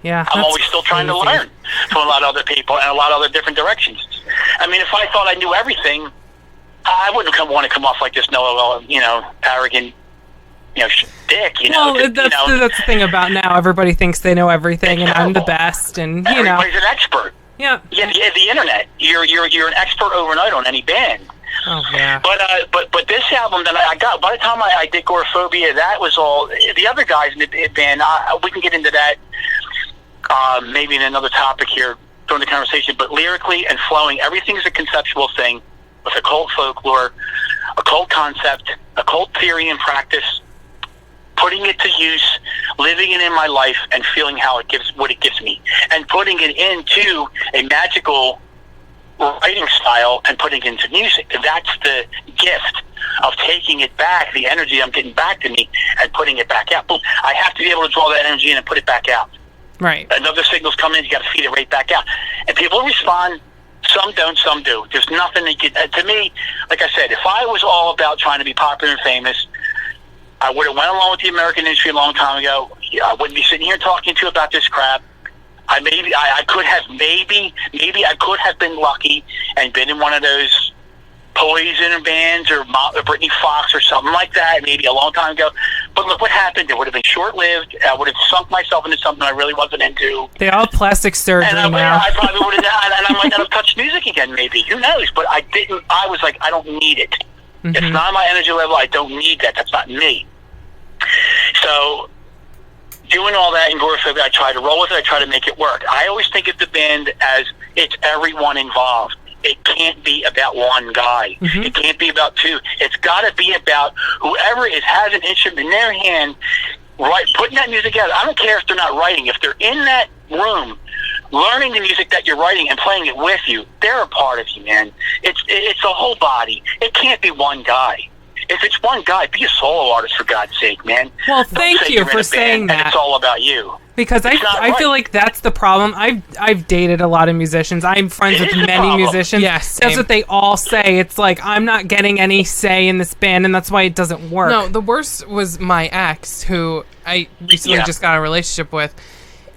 I'm always still trying to learn from a lot of other people and a lot of other different directions. I mean, if I thought I knew everything, I wouldn't want to come off like this arrogant, dick. Well, that's the thing about now. Everybody thinks they know everything, and I'm the best, and everybody's an expert. Yeah. Yeah, the internet. You're an expert overnight on any band. Oh yeah. But this album that I got, by the time I did Gorephobia, that was all. The other guys in the band, we can get into that maybe in another topic here during the conversation. But lyrically and flowing, everything's a conceptual thing with occult folklore, occult concept, occult theory and practice, putting it to use, living it in my life, and feeling what it gives me, and putting it into a magical writing style and putting it into music. That's the gift of taking it back, the energy I'm getting back to me, and putting it back out. Boom. I have to be able to draw that energy in and put it back out. Right. Another signal's coming in, you got to feed it right back out. And people respond. Some don't, some do. There's nothing that to me, like I said, if I was all about trying to be popular and famous, I would have went along with the American industry a long time ago. I wouldn't be sitting here talking to you about this crap. I could have been lucky and been in one of those Poison bands or Britney Fox or something like that, maybe a long time ago. But look what happened. It would have been short-lived. I would have sunk myself into something I really wasn't into. They all have plastic surgery now. I probably would have, and I might not have touched music again, maybe. Who knows? But I didn't. I was like, I don't need it. It's not my energy level. I don't need that. That's not me. So doing all that in Gorephobia, I try to roll with it. I try to make it work. I always think of the band as it's everyone involved. It can't be about one guy. It can't be about two. It's got to be about whoever has an instrument in their hand, putting that music out. I don't care if they're not writing. If they're in that room learning the music that you're writing and playing it with you, they're a part of you, man. It's the whole body. It can't be one guy. If it's one guy, be a solo artist, for God's sake, man. Well, thank you for saying that. It's all about you. Because I feel like that's the problem. I've dated a lot of musicians. I'm friends with many musicians. Yes, that's what they all say. It's like, I'm not getting any say in this band, and that's why it doesn't work. No, the worst was my ex, who I recently just got a relationship with.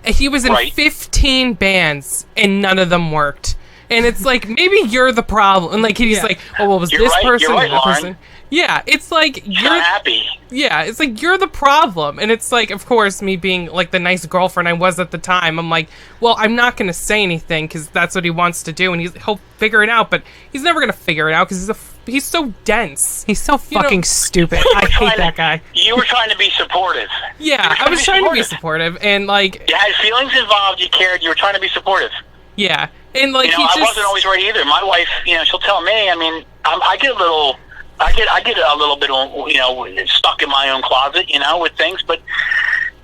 He was in 15 bands, and none of them worked. And it's like, maybe you're the problem. And like, he's like, oh, well, was you're this right, person? You're right, that Lauren. person? Yeah, it's like you're not happy. Yeah, it's like you're the problem. And it's like, of course, me being like the nice girlfriend I was at the time, I'm like, well, I'm not going to say anything because that's what he wants to do, and he'll figure it out. But he's never going to figure it out because he's so dense. He's so fucking stupid. I hate that guy. You were trying to be supportive. Yeah, I was trying to be supportive, and like, you had feelings involved. You cared. You were trying to be supportive. Yeah, and like, I wasn't always right either. My wife, she'll tell me. I mean, I get a little bit, stuck in my own closet, with things. But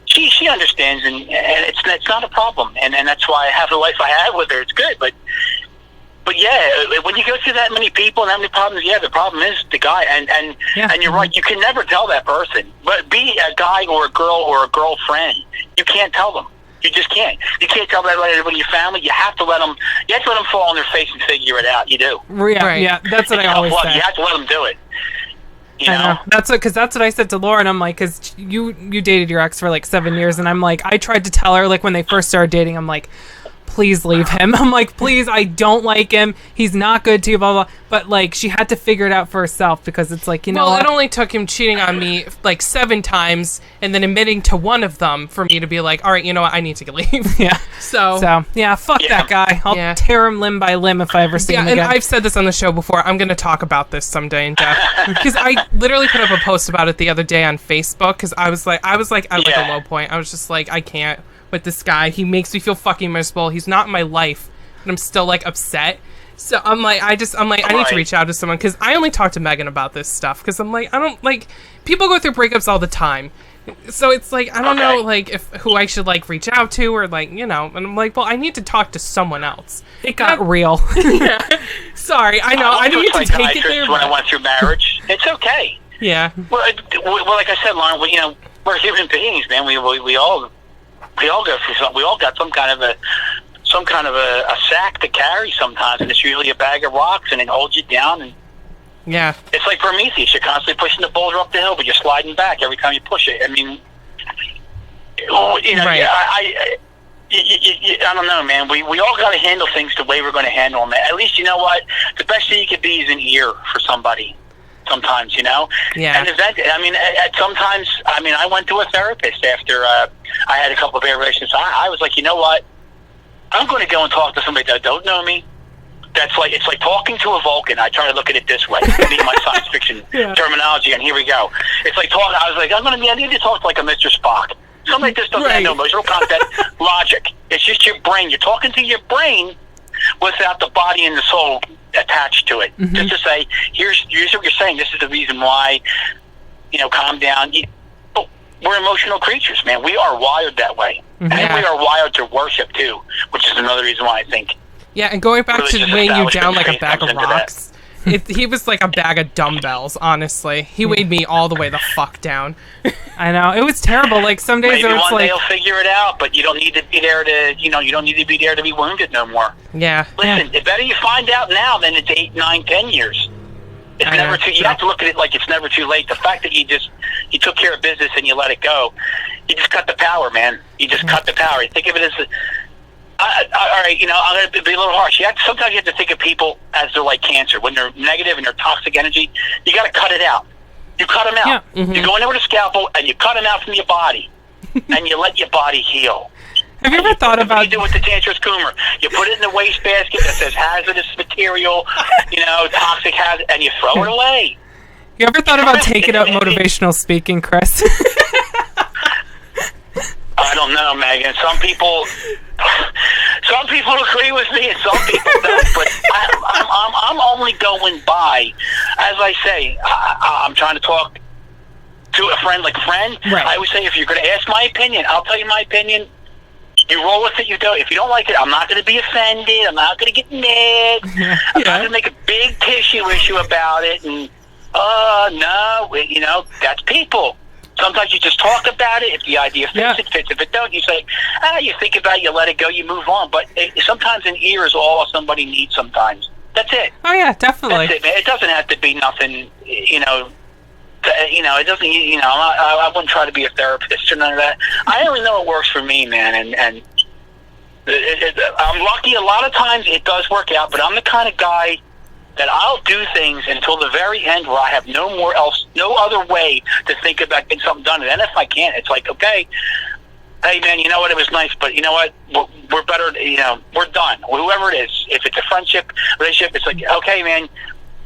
she understands, and it's not a problem. And that's why I have the life I have with her. It's good, but yeah, when you go through that many people and that many problems, the problem is the guy. And you're right. You can never tell that person. But be a guy or a girl or a girlfriend, you can't tell them. You just can't. You can't tell that everybody in your family. You have to let them. You have to let them fall on their face and figure it out. You do. Yeah, that's what I always say. You have to let them do it. I know. That's what I said to Lauren. I'm like, because you dated your ex for like 7 years, and I'm like, I tried to tell her like when they first started dating, I'm like, please leave him. I'm like, please, I don't like him. He's not good to you, blah, blah. But, like, she had to figure it out for herself because it's like, you know Well, what? it only took him cheating on me, like, 7 times and then admitting to one of them for me to be like, all right, you know what? I need to leave. Yeah. So yeah, fuck that guy. I'll tear him limb by limb if I ever see him again. And I've said this on the show before. I'm going to talk about this someday in depth. Because I literally put up a post about it the other day on Facebook because I was like at like a low point. I was just like, I can't with this guy. He makes me feel fucking miserable. He's not in my life, and I'm still like upset. So I'm like, I need to reach out to someone because I only talk to Megan about this stuff because I'm like, I don't like people go through breakups all the time. So it's like, I don't know, like, who I should, like, reach out to or, like, you know. And I'm like, well, I need to talk to someone else. It got real. Yeah. Sorry, I know. I didn't mean to take it there. When I went through marriage, it's okay. Yeah. Well, like I said, Lauren, you know, we're human beings, man. We all go through something. We all got some kind of a sack to carry sometimes, and it's usually a bag of rocks, and it holds you down. And yeah, it's like Prometheus. You're constantly pushing the boulder up the hill, but you're sliding back every time you push it. I mean, you know, right. I don't know, man. We all got to handle things the way we're going to handle them. At least, you know what? The best thing you could be is an ear for somebody. Sometimes, you know. Yeah. And sometimes, I went to a therapist after I had a couple of relations. I was like, you know what? I'm going to go and talk to somebody that don't know me. It's like talking to a Vulcan. I try to look at it this way. I mean, my science fiction terminology, and here we go. It's like talking. I was like, I need to talk like a Mr. Spock. Somebody just doesn't have no emotional content, logic. It's just your brain. You're talking to your brain without the body and the soul attached to it. Mm-hmm. Just to say, here's what you're saying. This is the reason why. You know, calm down. We're emotional creatures, man. We are wired that way, and we are wired to worship too, which is another reason why I think. Yeah, and going back to weighing you down like a bag of rocks, he was like a bag of dumbbells, honestly. He weighed me all the way the fuck down. I know. It was terrible. Like, some days maybe it's one like... day he'll figure it out, but you don't need to be there to, you don't need to be there to be wounded no more. Yeah. Listen, it's better you find out now than it's 8, 9, 10 years. It's never too... You have to look at it like it's never too late. The fact that you took care of business and you let it go, you just cut the power, man. You just cut the power. Think of it as... all right, I'm going to be a little harsh. Sometimes you have to think of people as they're like cancer. When they're negative and they're toxic energy, you got to cut it out. You cut them out. Yeah. Mm-hmm. You go in there with a scalpel and you cut them out from your body, and you let your body heal. Have you ever thought about... What do you do with the tantrous coomer? You put it in the wastebasket that says hazardous material, toxic hazard, and you throw it away. You ever thought about taking up motivational speaking, Chris? I don't know, Megan. Some people agree with me, and some people don't. But I'm only going by, as I say, I'm trying to talk to a friend like friend. Right. I would say, if you're going to ask my opinion, I'll tell you my opinion. You roll with it, you go. If you don't like it, I'm not going to be offended. I'm not going to get mad. I'm not going to make a big tissue issue about it. And no, that's people. Sometimes you just talk about it. If the idea fits, it fits. If it don't, you say, you think about it, you let it go, you move on. But sometimes an ear is all somebody needs sometimes. That's it. Oh, yeah, definitely. That's it, man. It doesn't have to be nothing, it doesn't, I wouldn't try to be a therapist or none of that. I only know it works for me, man. And I'm lucky. A lot of times it does work out, but I'm the kind of guy that I'll do things until the very end where I have no other way to think about getting something done. And then if I can't, it's like, okay, hey man, you know what, it was nice, but you know what, we're better, we're done. Whoever it is, if it's a friendship, relationship, it's like, okay man,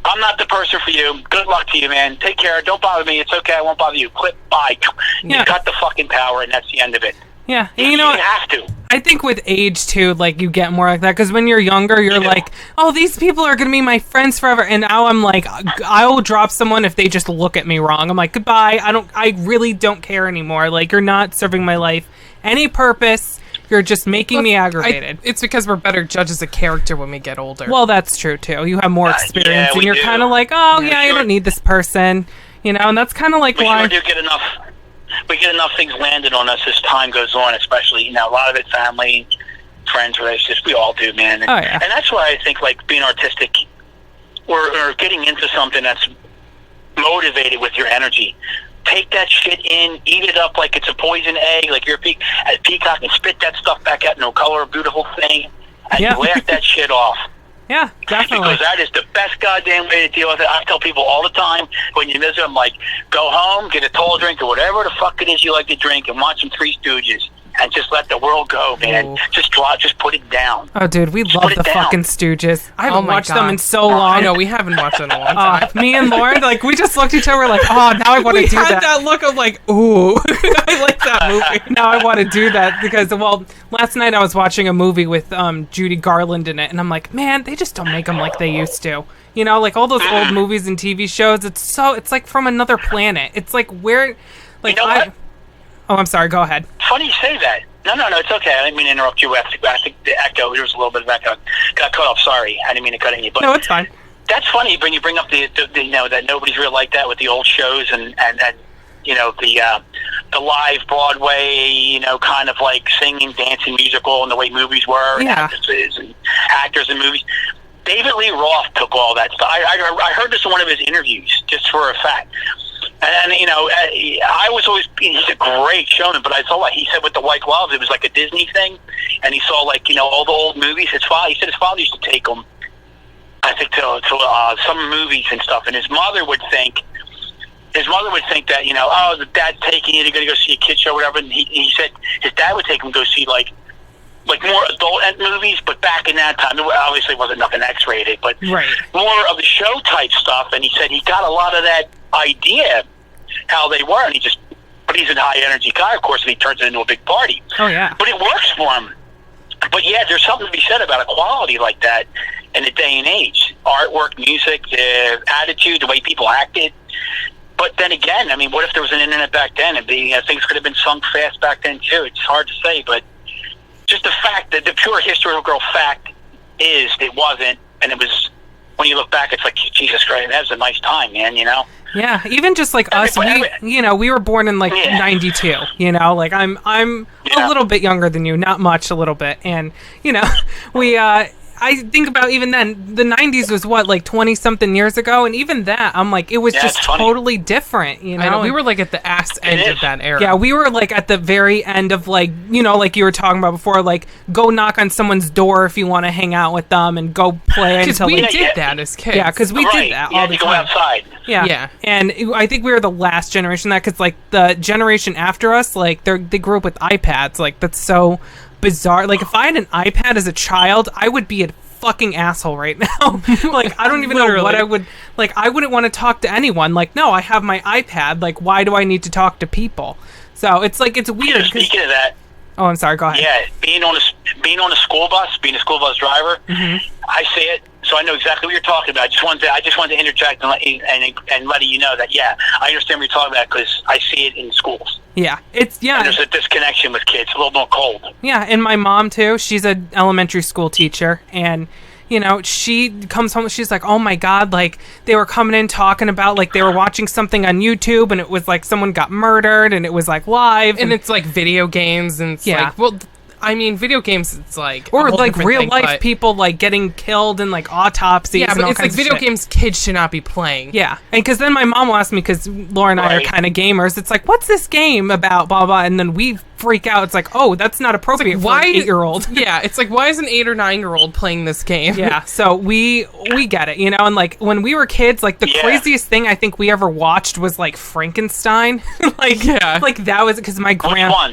I'm not the person for you. Good luck to you, man. Take care. Don't bother me. It's okay. I won't bother you. Clip, bye. You cut the fucking power, and that's the end of it. Yeah, and you have to. I think with age too, like, you get more like that, because when you're younger, you're like, oh, these people are gonna be my friends forever, and now I'm like, I will drop someone if they just look at me wrong. I'm like, goodbye. I really don't care anymore. Like, you're not serving my life any purpose. You're just making me aggravated. It's because we're better judges of character when we get older. Well, that's true too. You have more experience, and you're kind of like, oh yeah, I don't need this person, and that's kind of like why. We get enough things landed on us as time goes on, especially, a lot of it family, friends, relationships, we all do, man. And, and that's why I think, like, being artistic or getting into something that's motivated with your energy, take that shit in, eat it up like it's a poison egg, like you're a peacock, and spit that stuff back out, no color, a beautiful thing, and you laugh that shit off. Yeah, definitely. Because that is the best goddamn way to deal with it. I tell people all the time when you visit, I'm like, go home, get a tall drink or whatever the fuck it is you like to drink, and watch some Three Stooges. And just let the world go, man. Ooh. Just put it down. Oh, dude, we love the fucking Stooges. I haven't watched them in so long. I know, we haven't watched them in a long time. Me and Lauren, like, we just looked at each other like, oh, now I want to do that. We had that look of like, ooh, I like that movie. Now I want to do that because, well, last night I was watching a movie with Judy Garland in it, and I'm like, man, they just don't make them like they used to. You know, like all those old movies and TV shows, it's like from another planet. It's like where, like, you know what? Oh, I'm sorry. Go ahead. Funny you say that. No, it's okay. I didn't mean to interrupt you. I think the echo, there was a little bit of echo. Got cut off. Sorry. I didn't mean to cut in you. But no, it's fine. That's funny when you bring up the you know, that nobody's really like that with the old shows and you know, the live Broadway, you know, kind of like singing, dancing, musical, and the way movies were, and actresses and actors in movies. David Lee Roth took all that stuff. I heard this in one of his interviews, just for a fact. And you know, I was always, he's a great showman, but I saw like he said with the White Gloves, it was like a Disney thing, and he saw like, you know, all the old movies. He said his father used to take him, I think, to some movies and stuff, and his mother would think that, you know, oh, the dad's taking you to go see a kid show or whatever, and he said his dad would take him to go see like more adult movies, but back in that time, it obviously wasn't nothing X-rated, but more of the show type stuff, and he said he got a lot of that idea how they were, and but he's a high energy guy, of course, and he turns it into a big party. Oh yeah. But it works for him. But yeah, there's something to be said about a quality like that in the day and age. Artwork, music, the attitude, the way people acted. But then again, I mean, what if there was an internet back then, and things could have been sunk fast back then too? It's hard to say, but just the fact that the pure historical fact is it wasn't, and it was, when you look back, it's like, Jesus Christ, that was a nice time, man, you know? Yeah, even just like us, we were born in like 92, you know, like I'm a little bit younger than you, not much, a little bit. And, you know, I think about even then, the 90s was what, like 20 something years ago, and even that, I'm like, it was just totally different, you know? I know, we were like at the ass end of that era. Yeah, we were like at the very end of, like, you know, like you were talking about before, like go knock on someone's door if you want to hang out with them and go play until we did that as kids. Yeah, because we did that all the time. Go outside. Yeah, and I think we were the last generation that, because like the generation after us, like they grew up with iPads. Like that's so bizarre. Like if I had an iPad as a child, I would be a fucking asshole right now. Like I don't even know what I would, like I wouldn't want to talk to anyone. Like no, I have my iPad. Like why do I need to talk to people? So it's like, it's weird. Speaking of that, oh, I'm sorry, go ahead. Yeah, being on a school bus, being a school bus driver, I see it, so I know exactly what you're talking about. I just wanted to interject and let you know that, yeah, I understand what you're talking about, because I see it in schools. Yeah, and there's a disconnection with kids, a little more cold. Yeah, and my mom too. She's an elementary school teacher, and you know, she comes home, she's like, oh my God, like, they were coming in talking about, like, they were watching something on YouTube, and it was like someone got murdered, and it was like live. And it's like video games, and it's like, well, I mean, video games, it's like, or like real life people like getting killed and like autopsies. Yeah, but and it's like video games kids should not be playing. Yeah, and because then my mom will ask me, because Laura and I are kind of gamers. It's like, what's this game about? Blah blah, and then we freak out. It's like, oh, that's not appropriate for an 8-year-old. Yeah, it's like, why is an 8 or 9-year-old playing this game? Yeah, so we get it, you know. And like when we were kids, like the craziest thing I think we ever watched was like Frankenstein. Like that was because my grandma.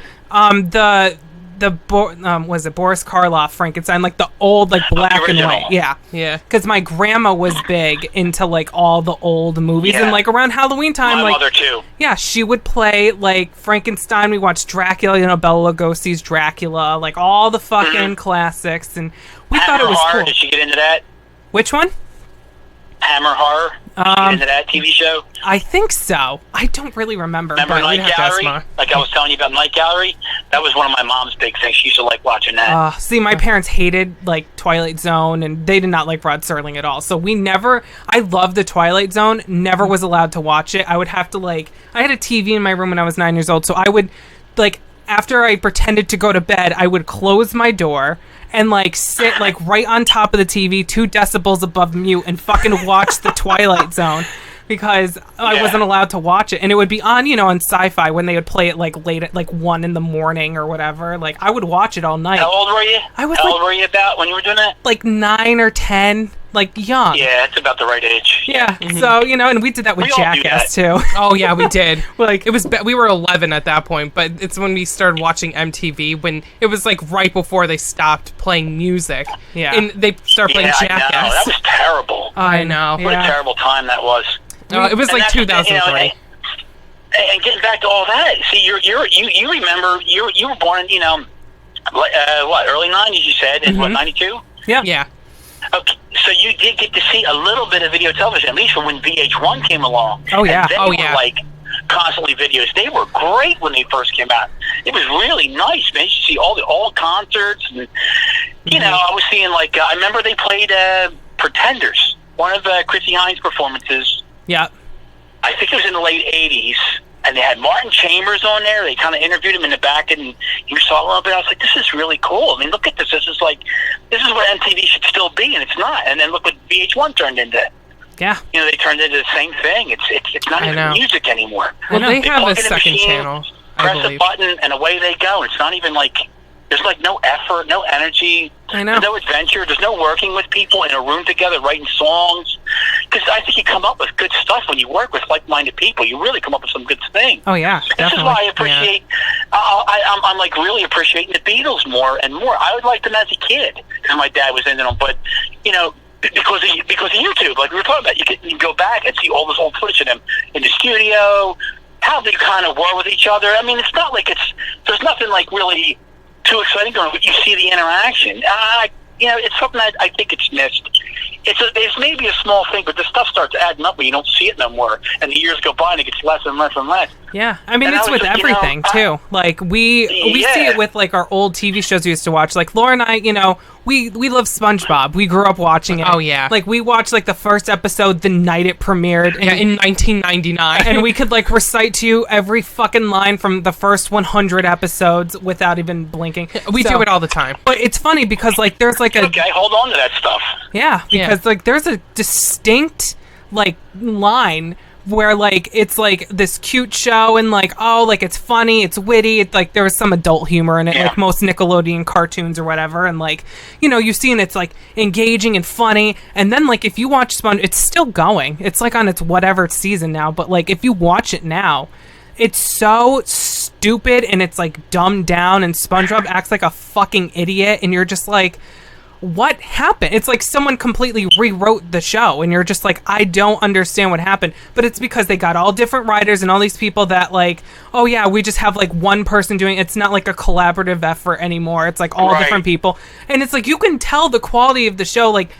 Was it Boris Karloff Frankenstein, like the old, like black and white? Yeah. Because my grandma was big into like all the old movies, and like around Halloween time, my like mother too. Yeah, she would play like Frankenstein. We watched Dracula, you know, Bela Lugosi's Dracula, like all the fucking classics, and we thought it was cool. Did she get into that? Which one? Hammer Horror. Into that TV show? I think so. I don't really remember. Remember Night Gallery? Like I was telling you about Night Gallery? That was one of my mom's big things. She used to like watching that. See, my parents hated like Twilight Zone, and they did not like Rod Serling at all. So I loved the Twilight Zone, never was allowed to watch it. I would have to I had a TV in my room when I was 9 years old, so I would after I pretended to go to bed, I would close my door and sit right on top of the TV, 2 decibels above mute, and fucking watch the Twilight Zone. because I wasn't allowed to watch it, and it would be on, on Sci-Fi when they would play it like late at like 1 in the morning or whatever. Like I would watch it all night. How old were you? How old were you about when you were doing that? Like 9 or 10, like young. Yeah, it's about the right age. Yeah. So and we did that with Jackass too. Oh yeah, we did. Like it was we were 11 at that point, but it's when we started watching MTV when it was like right before they stopped playing music. Yeah. And they started playing Jackass. I know. That was terrible. I know. What a terrible time that was. It was like 2003. And getting back to all that, see, you remember you were born, early 90s, you said, in 92? Yeah. Okay, so you did get to see a little bit of video television, at least from when VH1 came along. Oh, yeah. And they were like constantly videos. They were great when they first came out. It was really nice, man. You see all concerts. And, I was seeing, I remember they played Pretenders, one of Chrissy Hines' performances. Yeah. I think it was in the late 80s. And they had Martin Chambers on there. They kind of interviewed him in the back, and you saw a little bit. I was like, this is really cool. I mean, look at this. This is what MTV should still be, and it's not. And then look what VH1 turned into. Yeah. They turned into the same thing. It's not even music anymore. Well, they have plug a in second machine, channel, press a button, and away they go. It's not even like... There's no effort, no energy, I know. No adventure. There's no working with people in a room together writing songs. Because I think you come up with good stuff when you work with like-minded people. You really come up with some good things. Oh yeah, definitely. This is why I appreciate. I'm like really appreciating the Beatles more and more. I would like them as a kid, and my dad was into them, but because of YouTube, like we were talking about, you can go back and see all this old footage of them in the studio, how they kind of were with each other. I mean, it's not like there's nothing like really too exciting going, but you see the interaction. It's something that I think it's missed. It's maybe a small thing, but the stuff starts adding up when you don't see it no more, and the years go by and it gets less and less and less. Yeah, I mean, it's with everything too. Like we see it with like our old TV shows we used to watch. Like Laura and I, we love SpongeBob. We grew up watching it. Oh yeah. Like we watched like the first episode the night it premiered in 1999, and we could like recite to you every fucking line from the first 100 episodes without even blinking. We do it all the time. But it's funny because like there's like okay, hold on to that stuff. Yeah, because like there's a distinct like line where like it's like this cute show and like like it's funny, it's witty, it's like there was some adult humor in it, like most Nickelodeon cartoons or whatever, and like you see, and it's like engaging and funny, and then like if you watch it's still going, it's like on its whatever season now, but like if you watch it now, it's so stupid and it's like dumbed down, and SpongeBob acts like a fucking idiot, and you're just like, what happened? It's like someone completely rewrote the show, and you're just like, I don't understand what happened. But it's because they got all different writers and all these people that like, oh yeah, we just have like one person doing it. It's not like a collaborative effort anymore. It's like all different people, and it's like you can tell the quality of the show like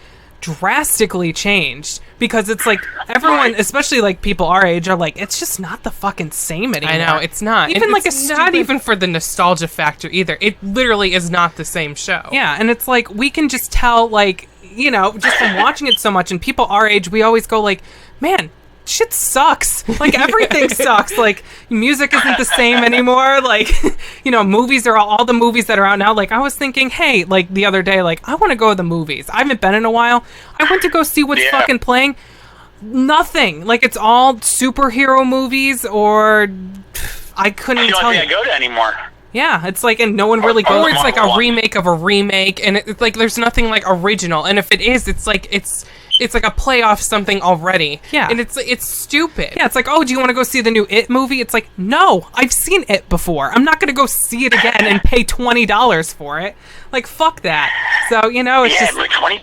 drastically changed, because it's like everyone, especially like people our age, are like, it's just not the fucking same anymore. I know, it's not. Even like it's not even for the nostalgia factor either. It literally is not the same show. Yeah, and it's like we can just tell, like, just from watching it so much, and people our age, we always go like, man, shit sucks. Like everything sucks. Like music isn't the same anymore. Like, movies are all the movies that are out now. Like I was thinking, hey, like the other day, like I want to go to the movies. I haven't been in a while. I went to go see what's fucking playing. Nothing. Like it's all superhero movies, or I couldn't tell you. I go to anymore. Yeah, it's like, and no one really goes. Or it's like a remake of a remake, and it's like there's nothing like original. And if it is, it's like it's like a play off something already. Yeah. And it's stupid. Yeah, it's like, oh, do you want to go see the new It movie? It's like, no, I've seen It before. I'm not going to go see it again and pay $20 for it. Like, fuck that. So, it's just... like $20.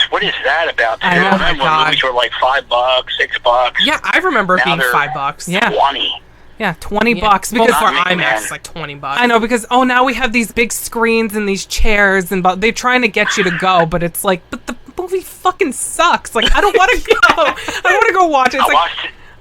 What is that about? I know, remember when movies were like $5, $6. Yeah, I remember it being $5. Yeah. 20. Yeah, $20 because for IMAX, it's like $20. I know, because now we have these big screens and these chairs, and they're trying to get you to go, but it's like, but the movie fucking sucks. Like, I don't want to go. I don't want to go watch it. It's like,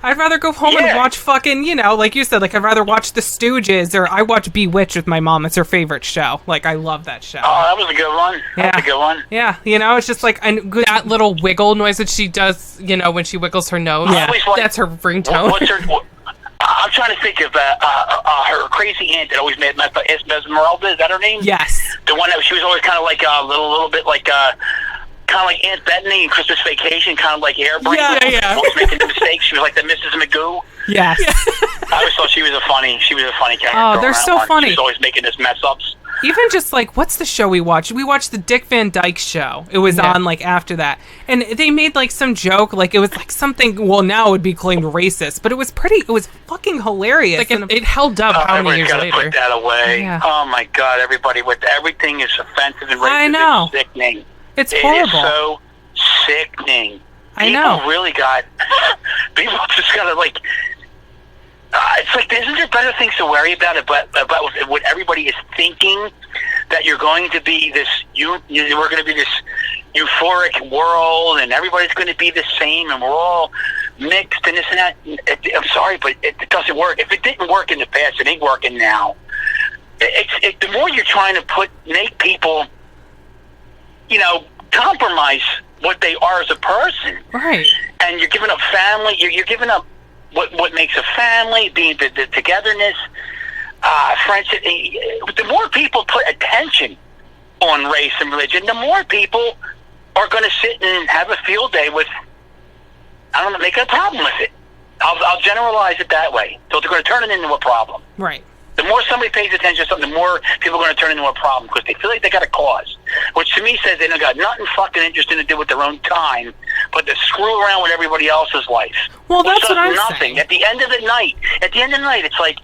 I'd rather go home and watch fucking, like you said, like I'd rather watch The Stooges, or I watch Bewitched with my mom. It's her favorite show. Like, I love that show. Oh, that was a good one. Yeah. That was a good one. Yeah, it's just like that little wiggle noise that she does, when she wiggles her nose. Yeah. That's her ringtone. What's her... I'm trying to think of her crazy aunt that always made Esmeralda. Is that her name? Yes. The one that she was always kind of like a little bit like kind of like Aunt Bethany in Christmas Vacation, kind of like Airbrain. Yeah. Was making the mistakes. She was like the Mrs. Magoo. Yes. I always thought she was a funny character. Oh, they're so funny. She was always making this mess ups. Even just like, what's the show we watched? We watched the Dick Van Dyke Show. It was on like after that, and they made like some joke, like it was like something. Well, now it would be claimed racist, but it was fucking hilarious. Like it held up. How many years later? Put that away. Yeah. Oh my God! Everybody with everything is offensive and racist. I know. It's sickening. It's horrible. It is so sickening. I know. People really got. People just gotta like. It's like, isn't there better things to worry about what everybody is thinking, that you're going to be this, we're going to be this euphoric world, and everybody's going to be the same, and we're all mixed, and this and that. I'm sorry, but it doesn't work. If it didn't work in the past, it ain't working now. The more you're trying to make people, compromise what they are as a person. Right. And you're giving up family, you're giving up what makes a family, being the togetherness, friendship. The more people put attention on race and religion, the more people are going to sit and have a field day with, make a problem with it. I'll generalize it that way. So they're going to turn it into a problem. Right. The more somebody pays attention to something, the more people are going to turn it into a problem because they feel like they got a cause. Which to me says they don't got nothing fucking interesting to do with their own time, but to screw around with everybody else's life. Well, that's what I'm nothing. saying. At the end of the night, it's like,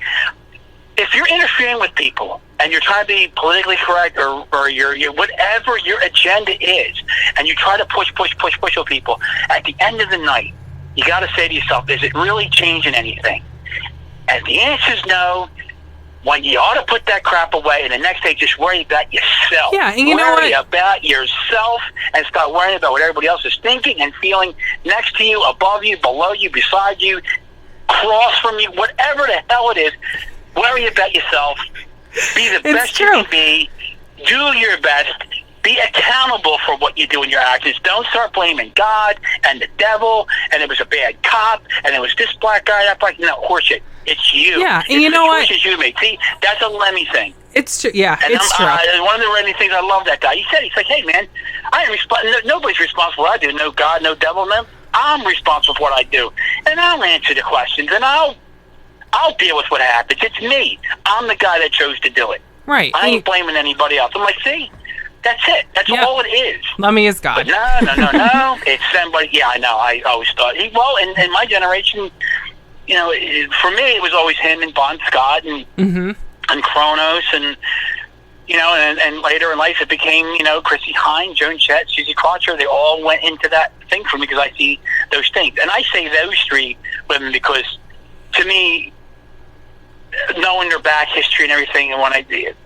if you're interfering with people and you're trying to be politically correct or you're whatever your agenda is, and you try to push with people, at the end of the night, you got to say to yourself, is it really changing anything? And the answer is no. When you ought to put that crap away, and the next day just worry about yourself. Yeah, and you know what? Worry about yourself and start worrying about what everybody else is thinking and feeling next to you, above you, below you, beside you, across from you, whatever the hell it is. Worry about yourself. Be the best you can be. Do your best. Be accountable for what you do in your actions. Don't start blaming God and the devil, and it was a bad cop, and it was this black guy, that black. No, horseshit. It's you. Yeah, and you know what? It's the choices you make. See, that's a Lemmy thing. It's true. Yeah, and it's true. One of the Lemmy things, I love that guy. He said, he's like, hey, man, I am nobody's responsible for what I do. No God, no devil, no. I'm responsible for what I do. And I'll answer the questions, and I'll deal with what happens. It's me. I'm the guy that chose to do it. Right. I ain't blaming anybody else. I'm like, see? That's it. That's all it is. Lemmy is God. But no. It's somebody. Yeah, I know. I always thought. In my generation, for me, it was always him and Bon Scott and Kronos and and later in life it became Chrissy Hine, Joan Jett, Susie Quattro. They all went into that thing for me because I see those things, and I say those three women because to me, knowing their back history and everything, and when I did,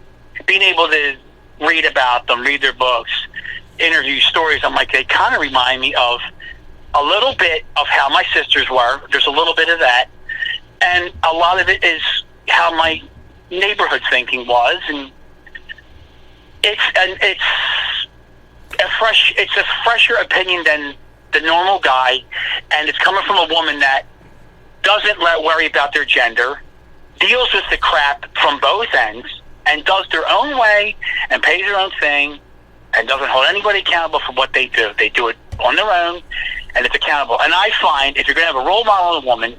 being able to read about them, read their books, interview stories, I'm like, they kind of remind me of a little bit of how my sisters were. There's a little bit of that, and a lot of it is how my neighborhood thinking was, and it's a fresher opinion than the normal guy, and it's coming from a woman that doesn't worry about their gender, deals with the crap from both ends, and does their own way and pays their own thing and doesn't hold anybody accountable for what they do. They do it on their own, and it's accountable. And I find if you're going to have a role model of a woman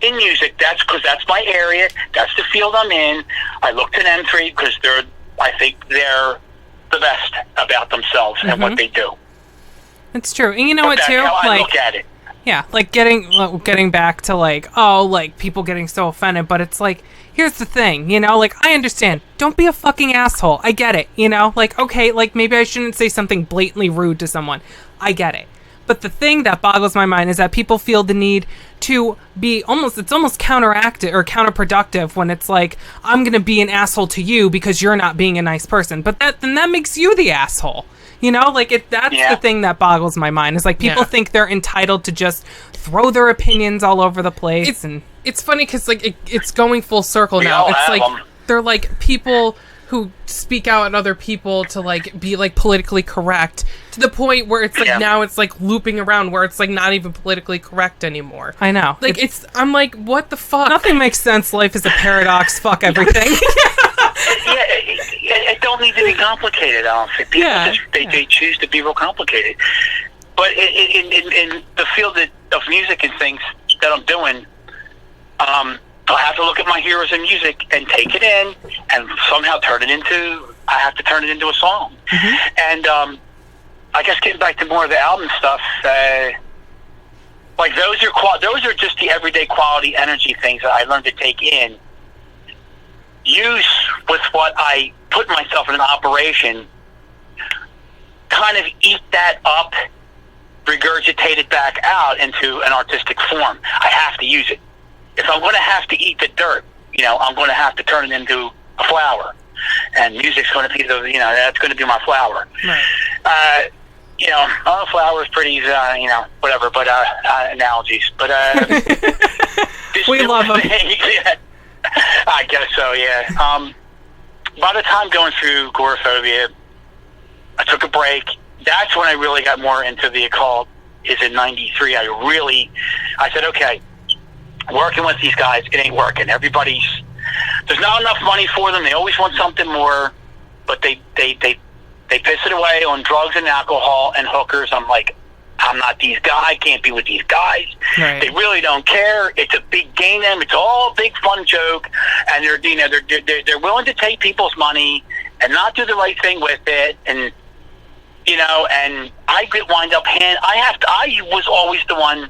in music, that's because that's my area, that's the field I'm in. I look to them three because I think they're the best about themselves and what they do. It's true. And you know what, too? That's how I look at it. Yeah, like getting back to people getting so offended, but it's like, here's the thing, I understand. Don't be a fucking asshole. I get it, okay, maybe I shouldn't say something blatantly rude to someone. I get it. But the thing that boggles my mind is that people feel the need to be it's almost counteractive or counterproductive when it's like, I'm going to be an asshole to you because you're not being a nice person. But then that makes you the asshole. That's the thing that boggles my mind. Is like people think they're entitled to just throw their opinions all over the place. It's funny because it's going full circle now. It's like they're like people who speak out at other people to be politically correct to the point where it's now it's looping around where it's not even politically correct anymore. I know. I'm like, what the fuck? Nothing makes sense. Life is a paradox. Fuck everything. It don't don't need to be complicated, I don't think. People they choose to be real complicated. But in the field of music and things that I'm doing, I have to look at my heroes in music and take it in and somehow turn it into a song. And I guess getting back to more of the album stuff, like those are just the everyday quality energy things that I learned to take in, use with what I put myself in an operation, kind of eat that up, regurgitate it back out into an artistic form. I have to use it. If I'm going to have to eat the dirt, I'm going to have to turn it into a flower, and music's going to be that's going to be my flower. Right. Flower is pretty, whatever, but analogies. But we love them. I guess so, yeah. By the time going through Gorephobia, I took a break. That's when I really got more into the occult. Is in '93. I said, okay, working with these guys, it ain't working. There's not enough money for them. They always want something more, but they piss it away on drugs and alcohol and hookers. I'm like, I'm not these guys. I can't be with these guys. Right. They really don't care. It's a big game. It's all a big fun joke, and they're willing to take people's money and not do the right thing with it. And and I wind up I was always the one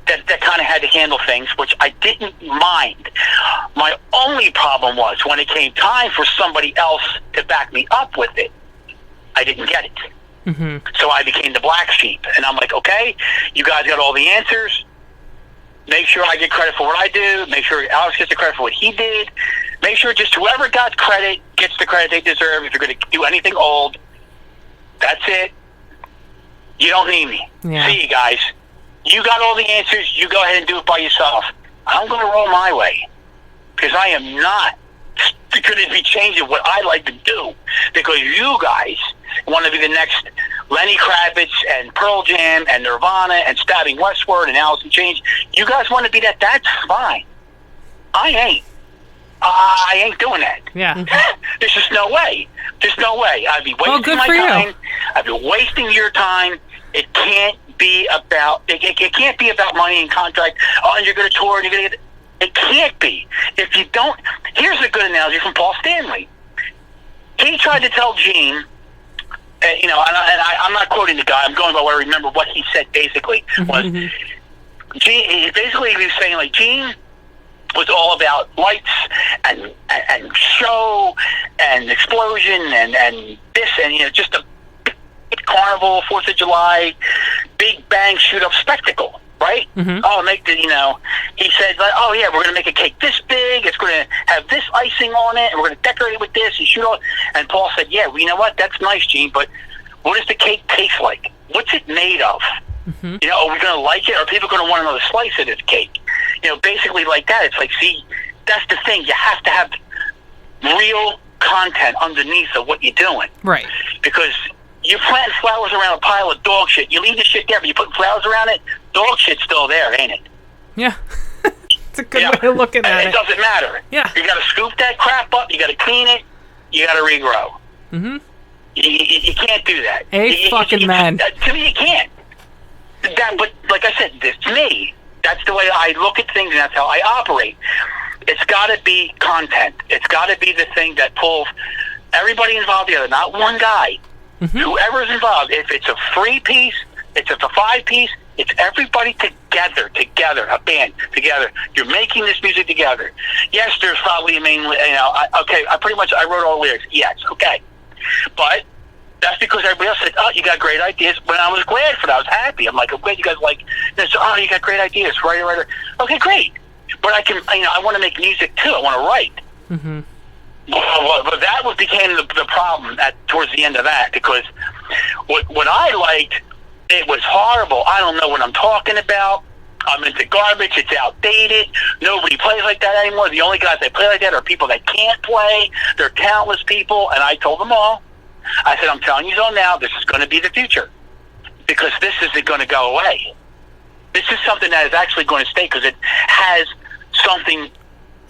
that kind of had to handle things, which I didn't mind. My only problem was when it came time for somebody else to back me up with it, I didn't get it. So I became the black sheep, and I'm like, okay, you guys got all the answers. Make sure I get credit for what I do. Make sure Alex gets the credit for what he did. Make sure just whoever got credit gets the credit they deserve. If you're going to do anything old, that's it. You don't need me. Yeah. See you guys. You got all the answers. You go ahead and do it by yourself. I'm going to roll my way, because I am not going to be changing what I like to do because you guys want to be the next Lenny Kravitz and Pearl Jam and Nirvana and Stabbing Westward and Alice in Chains. You guys want to be that. That's fine. I ain't. I ain't doing that. Yeah. There's just no way. There's no way. I'd be wasting my time. I'd be wasting your time. It can't be about money and contract. Oh, and you're going to tour and you're going to get. It can't be. If you don't, here's a good analogy from Paul Stanley. He tried to tell Gene, and I'm not quoting the guy. I'm going by what I remember. What he said basically was, Gene. Basically, he was saying like Gene was all about lights and show and explosion and this and just a big carnival, 4th of July, big bang shoot up spectacle. Right? Oh, make the, he said, like, oh yeah, we're going to make a cake this big, it's going to have this icing on it, and we're going to decorate it with this, and shoot all. And Paul said, yeah, well, you know what, that's nice, Gene, but what does the cake taste like? What's it made of? Are we going to like it? Are people going to want another slice of this cake? Basically like that. It's like, see, that's the thing. You have to have real content underneath of what you're doing. Right. Because you're planting flowers around a pile of dog shit. You leave the shit there, but you put flowers around it, dog shit's still there, ain't it? Yeah. It's a good way of looking at it. It doesn't matter. Yeah. You got to scoop that crap up, you got to clean it, you got to regrow. You can't do that. Fucking man. To me, you can't. But like I said, to me, that's the way I look at things, and that's how I operate. It's got to be content. It's got to be the thing that pulls everybody involved together, not one guy. Whoever's involved. If it's a 3-piece, if it's a 5-piece, it's everybody together, a band together. You're making this music together. Yes, there's probably a main, I wrote all the lyrics. Yes, okay. But that's because everybody else said, oh, you got great ideas. When I was glad for that, I was happy. I'm like, I'm glad you guys like this. Oh, you got great ideas. Writer. Okay, great. But I can, I want to make music too. I want to write. But that became the problem towards the end of that, because what I liked, it was horrible. I don't know what I'm talking about. I'm into garbage. It's outdated. Nobody plays like that anymore. The only guys that play like that are people that can't play. They're talentless people. And I told them all, I said, I'm telling you all now, this is going to be the future, because this isn't going to go away. This is something that is actually going to stay, because it has something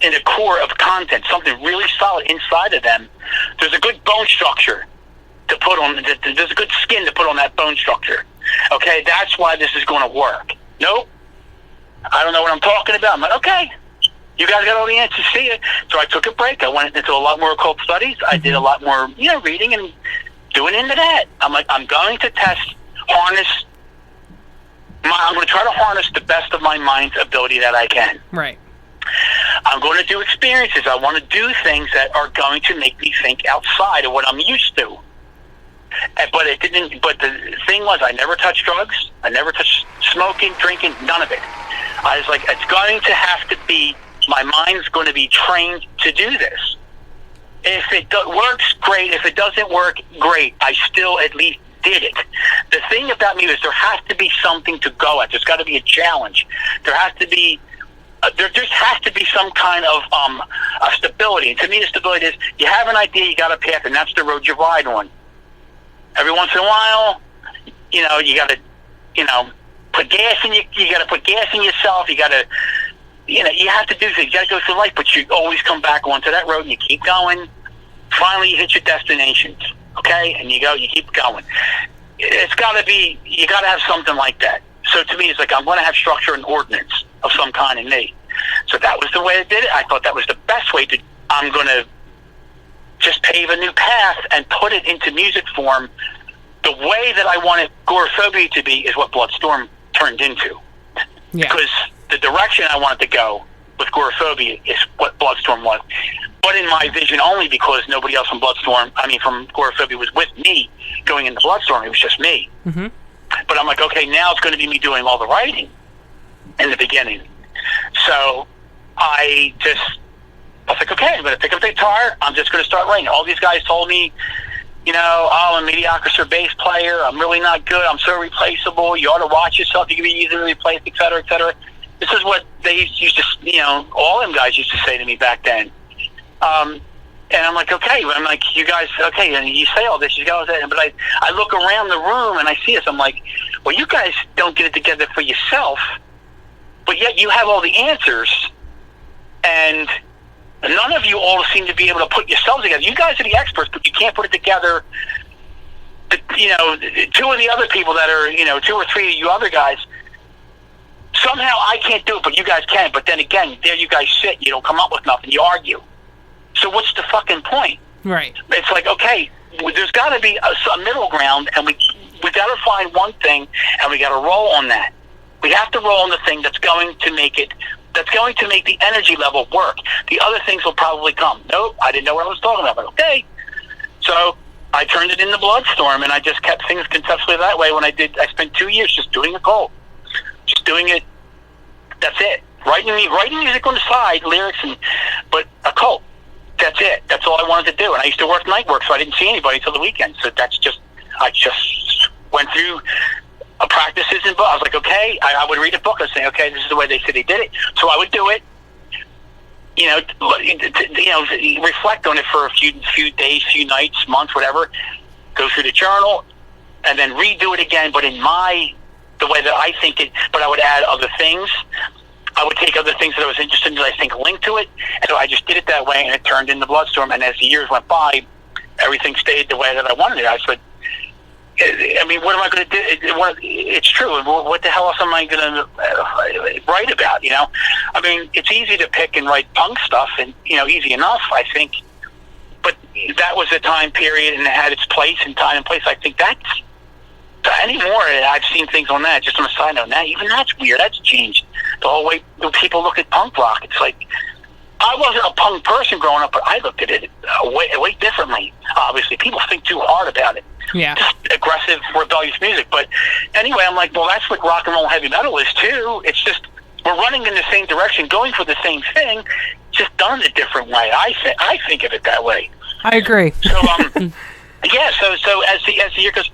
in the core of content, something really solid inside of them, there's a good bone structure to put on. There's a good skin to put on that bone structure. Okay, that's why this is going to work. Nope, I don't know what I'm talking about. I'm like, okay, you guys got all the answers. See it. So I took a break. I went into a lot more occult studies. I did a lot more, reading and doing into that. I'm like, I'm going to harness. I'm going to try to harness the best of my mind's ability that I can. Right. I'm going to do experiences. I want to do things that are going to make me think outside of what I'm used to. But it didn't. But the thing was, I never touched drugs. I never touched smoking, drinking, none of it. I was like, it's going to have to be. My mind's going to be trained to do this. If it works, great. If it doesn't work, great. I still at least did it. The thing about me is there has to be something to go at. There's got to be a challenge. There has to be. There just has to be some kind of a stability. And to me, the stability is you have an idea, you got a path, and that's the road you ride on. Every once in a while, you got to, put gas in you got to put gas in yourself. You got to, you have to do things. You got to go through life, but you always come back onto that road and you keep going. Finally, you hit your destinations, okay? And you keep going. It's got to be, you got to have something like that. So to me, it's like I'm going to have structure and ordinance of some kind in me. So that was the way I did it. I thought that was the best way to. I'm going to just pave a new path and put it into music form. The way that I wanted Gorephobia to be is what Bloodstorm turned into. Yeah. Because the direction I wanted to go with Gorephobia is what Bloodstorm was. But in my vision only, because nobody else from Gorephobia was with me going into Bloodstorm. It was just me. Mm-hmm. But I'm like, okay, now it's going to be me doing all the writing in the beginning. So I was like, okay, I'm going to pick up the guitar. I'm just going to start writing. All these guys told me, I'm a mediocre bass player. I'm really not good. I'm so replaceable. You ought to watch yourself. You can be easily replaced, et cetera, et cetera. This is what they used to, all them guys used to say to me back then. And I'm like, okay. I'm like, you guys, okay, and you say all this, you go, but I look around the room and I see this. I'm like, well, you guys don't get it together for yourself, but yet you have all the answers, and none of you all seem to be able to put yourselves together. You guys are the experts, but you can't put it together. Two of the other people that are, two or three of you other guys, somehow I can't do it, but you guys can. But then again, there you guys sit, you don't come up with nothing, you argue. So what's the fucking point? Right. It's like, okay, there's got to be a middle ground, and we got to find one thing, and we got to roll on that. We have to roll on the thing that's going to make the energy level work. The other things will probably come. Nope, I didn't know what I was talking about. But okay. So I turned it into Bloodstorm, and I just kept things conceptually that way. I spent 2 years just doing the cold. Just doing it. That's it. Writing music on the side, lyrics, but a cult. That's it. That's all I wanted to do. And I used to work night work, so I didn't see anybody until the weekend. So I just went through practices and books. I was like, okay, I would read a book and say, okay, this is the way they said they did it. So I would do it. Reflect on it for a few days, few nights, months, whatever. Go through the journal, and then redo it again, but in the way that I think it. But I would add other things. I would take other things that I was interested in that I think linked to it, and so I just did it that way, and it turned into Bloodstorm. And as the years went by, everything stayed the way that I wanted it. I said, I mean, what am I going to do? It's true. What the hell else am I going to write about? I mean, it's easy to pick and write punk stuff, and easy enough, I think. But that was a time period, and it had its place and time and place. I think that's anymore. I've seen things on that. Just on a side note, even that's weird. That's changed the whole way people look at punk rock. It's like, I wasn't a punk person growing up, but I looked at it way differently. Obviously, people think too hard about it. Yeah. Just aggressive, rebellious music. But anyway, I'm like, well, that's what rock and roll heavy metal is too. It's just we're running in the same direction, going for the same thing, just done a different way. I think of it that way. I agree. So yeah. So as the year goes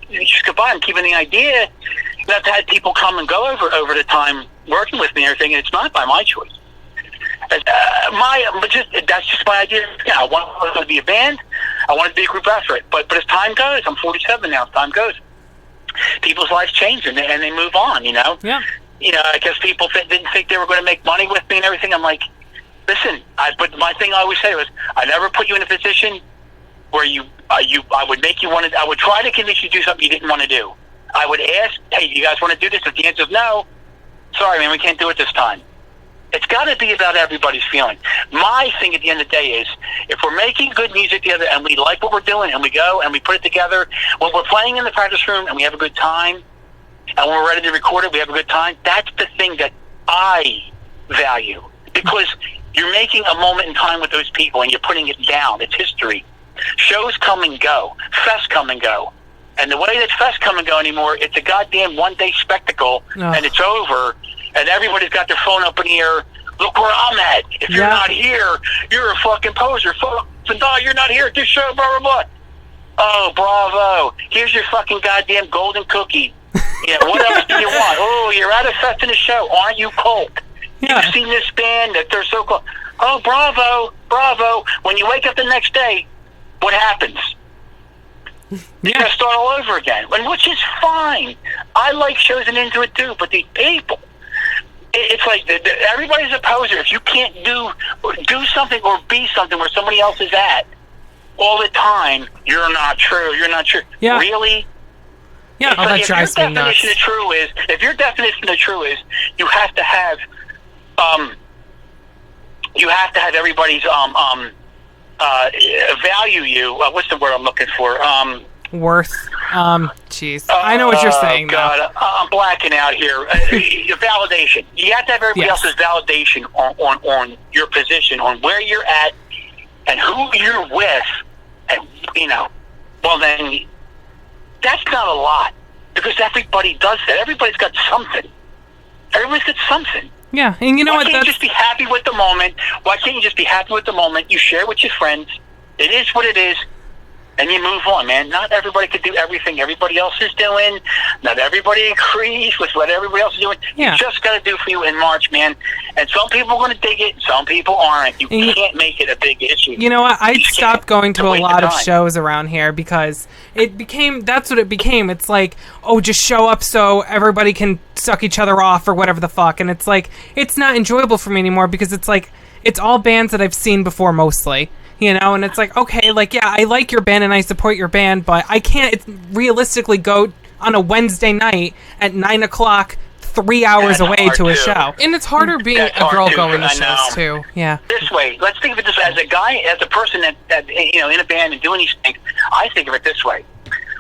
by, I'm keeping the idea. And I've had people come and go over the time working with me and everything, and it's not by my choice. That's just my idea. Yeah, I want to be a band. I want to be a group effort. But as time goes, I'm 47 now. As time goes, people's lives change and they move on. Yeah. I guess people didn't think they were going to make money with me and everything. I'm like, Listen, but my thing I always say was, I never put you in a position where I would make you want to. I would try to convince you to do something you didn't want to do. I would ask, hey, do you guys want to do this? If the answer is no, sorry, man, we can't do it this time. It's got to be about everybody's feeling. My thing at the end of the day is, if we're making good music together and we like what we're doing and we go and we put it together, when we're playing in the practice room and we have a good time, and when we're ready to record it, we have a good time, that's the thing that I value. Because you're making a moment in time with those people and you're putting it down. It's history. Shows come and go. Fests come and go. And the way that fests come and go anymore, it's a goddamn one-day spectacle, and it's over, and everybody's got their phone up in the air. Look where I'm at. If you're not here, you're a fucking poser. You're not here at this show, blah, blah, blah. Oh, bravo. Here's your fucking goddamn golden cookie. What else do you want? Oh, you're at a fest in a show. Aren't you cold? You've seen this band that they're so cool. Oh, bravo, bravo. When you wake up the next day, what happens? You gotta start all over again, which is fine. I like shows and into it too, but these people, it's like everybody's a poser. If you can't do something or be something where somebody else is at all the time, you're not true. You're not true. Yeah. Really? Yeah, that drives me nuts. If your definition of true is, you have to have everybody's value you. What's the word I'm looking for? Worth. Jeez. I know what you're saying. God, I'm blacking out here. Validation. You have to have everybody else's validation on your position, on where you're at, and who you're with, and well then, that's not a lot, because everybody does that. Everybody's got something. Everybody's got something. Yeah, and you know what? Why can't you just be happy with the moment? Why can't you just be happy with the moment? You share with your friends. It is what it is. And you move on, man. Not everybody can do everything everybody else is doing. Not everybody agrees with what everybody else is doing. Yeah. You just got to do for you in March, man. And some people are going to dig it. Some people aren't. You can't make it a big issue. You know what? I stopped going to a lot of shows around here because that's what it became. It's like, oh, just show up so everybody can suck each other off or whatever the fuck. And it's like, it's not enjoyable for me anymore because it's like, it's all bands that I've seen before mostly. And it's like, okay, like, yeah, I like your band and I support your band, but I can't realistically go on a Wednesday night at 9 o'clock 3 hours away to a show. And it's harder being a girl going to shows, too. Yeah. This way, let's think of it this way. As a guy, as a person that in a band and doing these things, I think of it this way.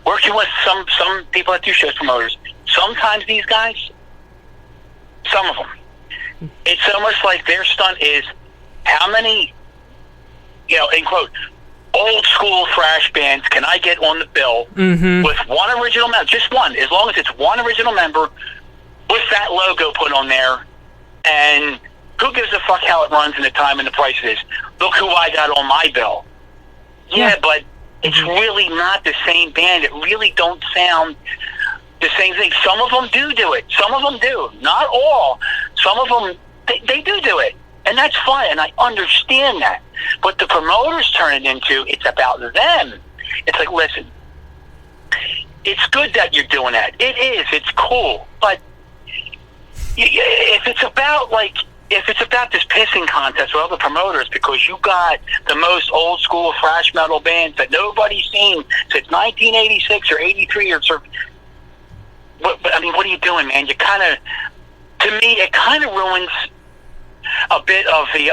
Working with some people that do shows, promoters, sometimes these guys, some of them, it's almost like their stunt is how many, in quote, old school thrash bands can I get on the bill with one original member, just one, as long as it's one original member with that logo put on there, and who gives a fuck how it runs and the time and the price it is? Look who I got on my bill. Yeah, but it's really not the same band. It really don't sound the same thing. Some of them do it. Some of them do. Not all. Some of them, they do it. And that's fine, and I understand that. But the promoters turn it into, it's about them. It's like, listen, it's good that you're doing that. It is. It's cool. But if it's about this pissing contest with other promoters because you got the most old school thrash metal bands that nobody's seen since 1986 or 83 or so, what are you doing, man? You kind of, to me, it kind of ruins a bit of the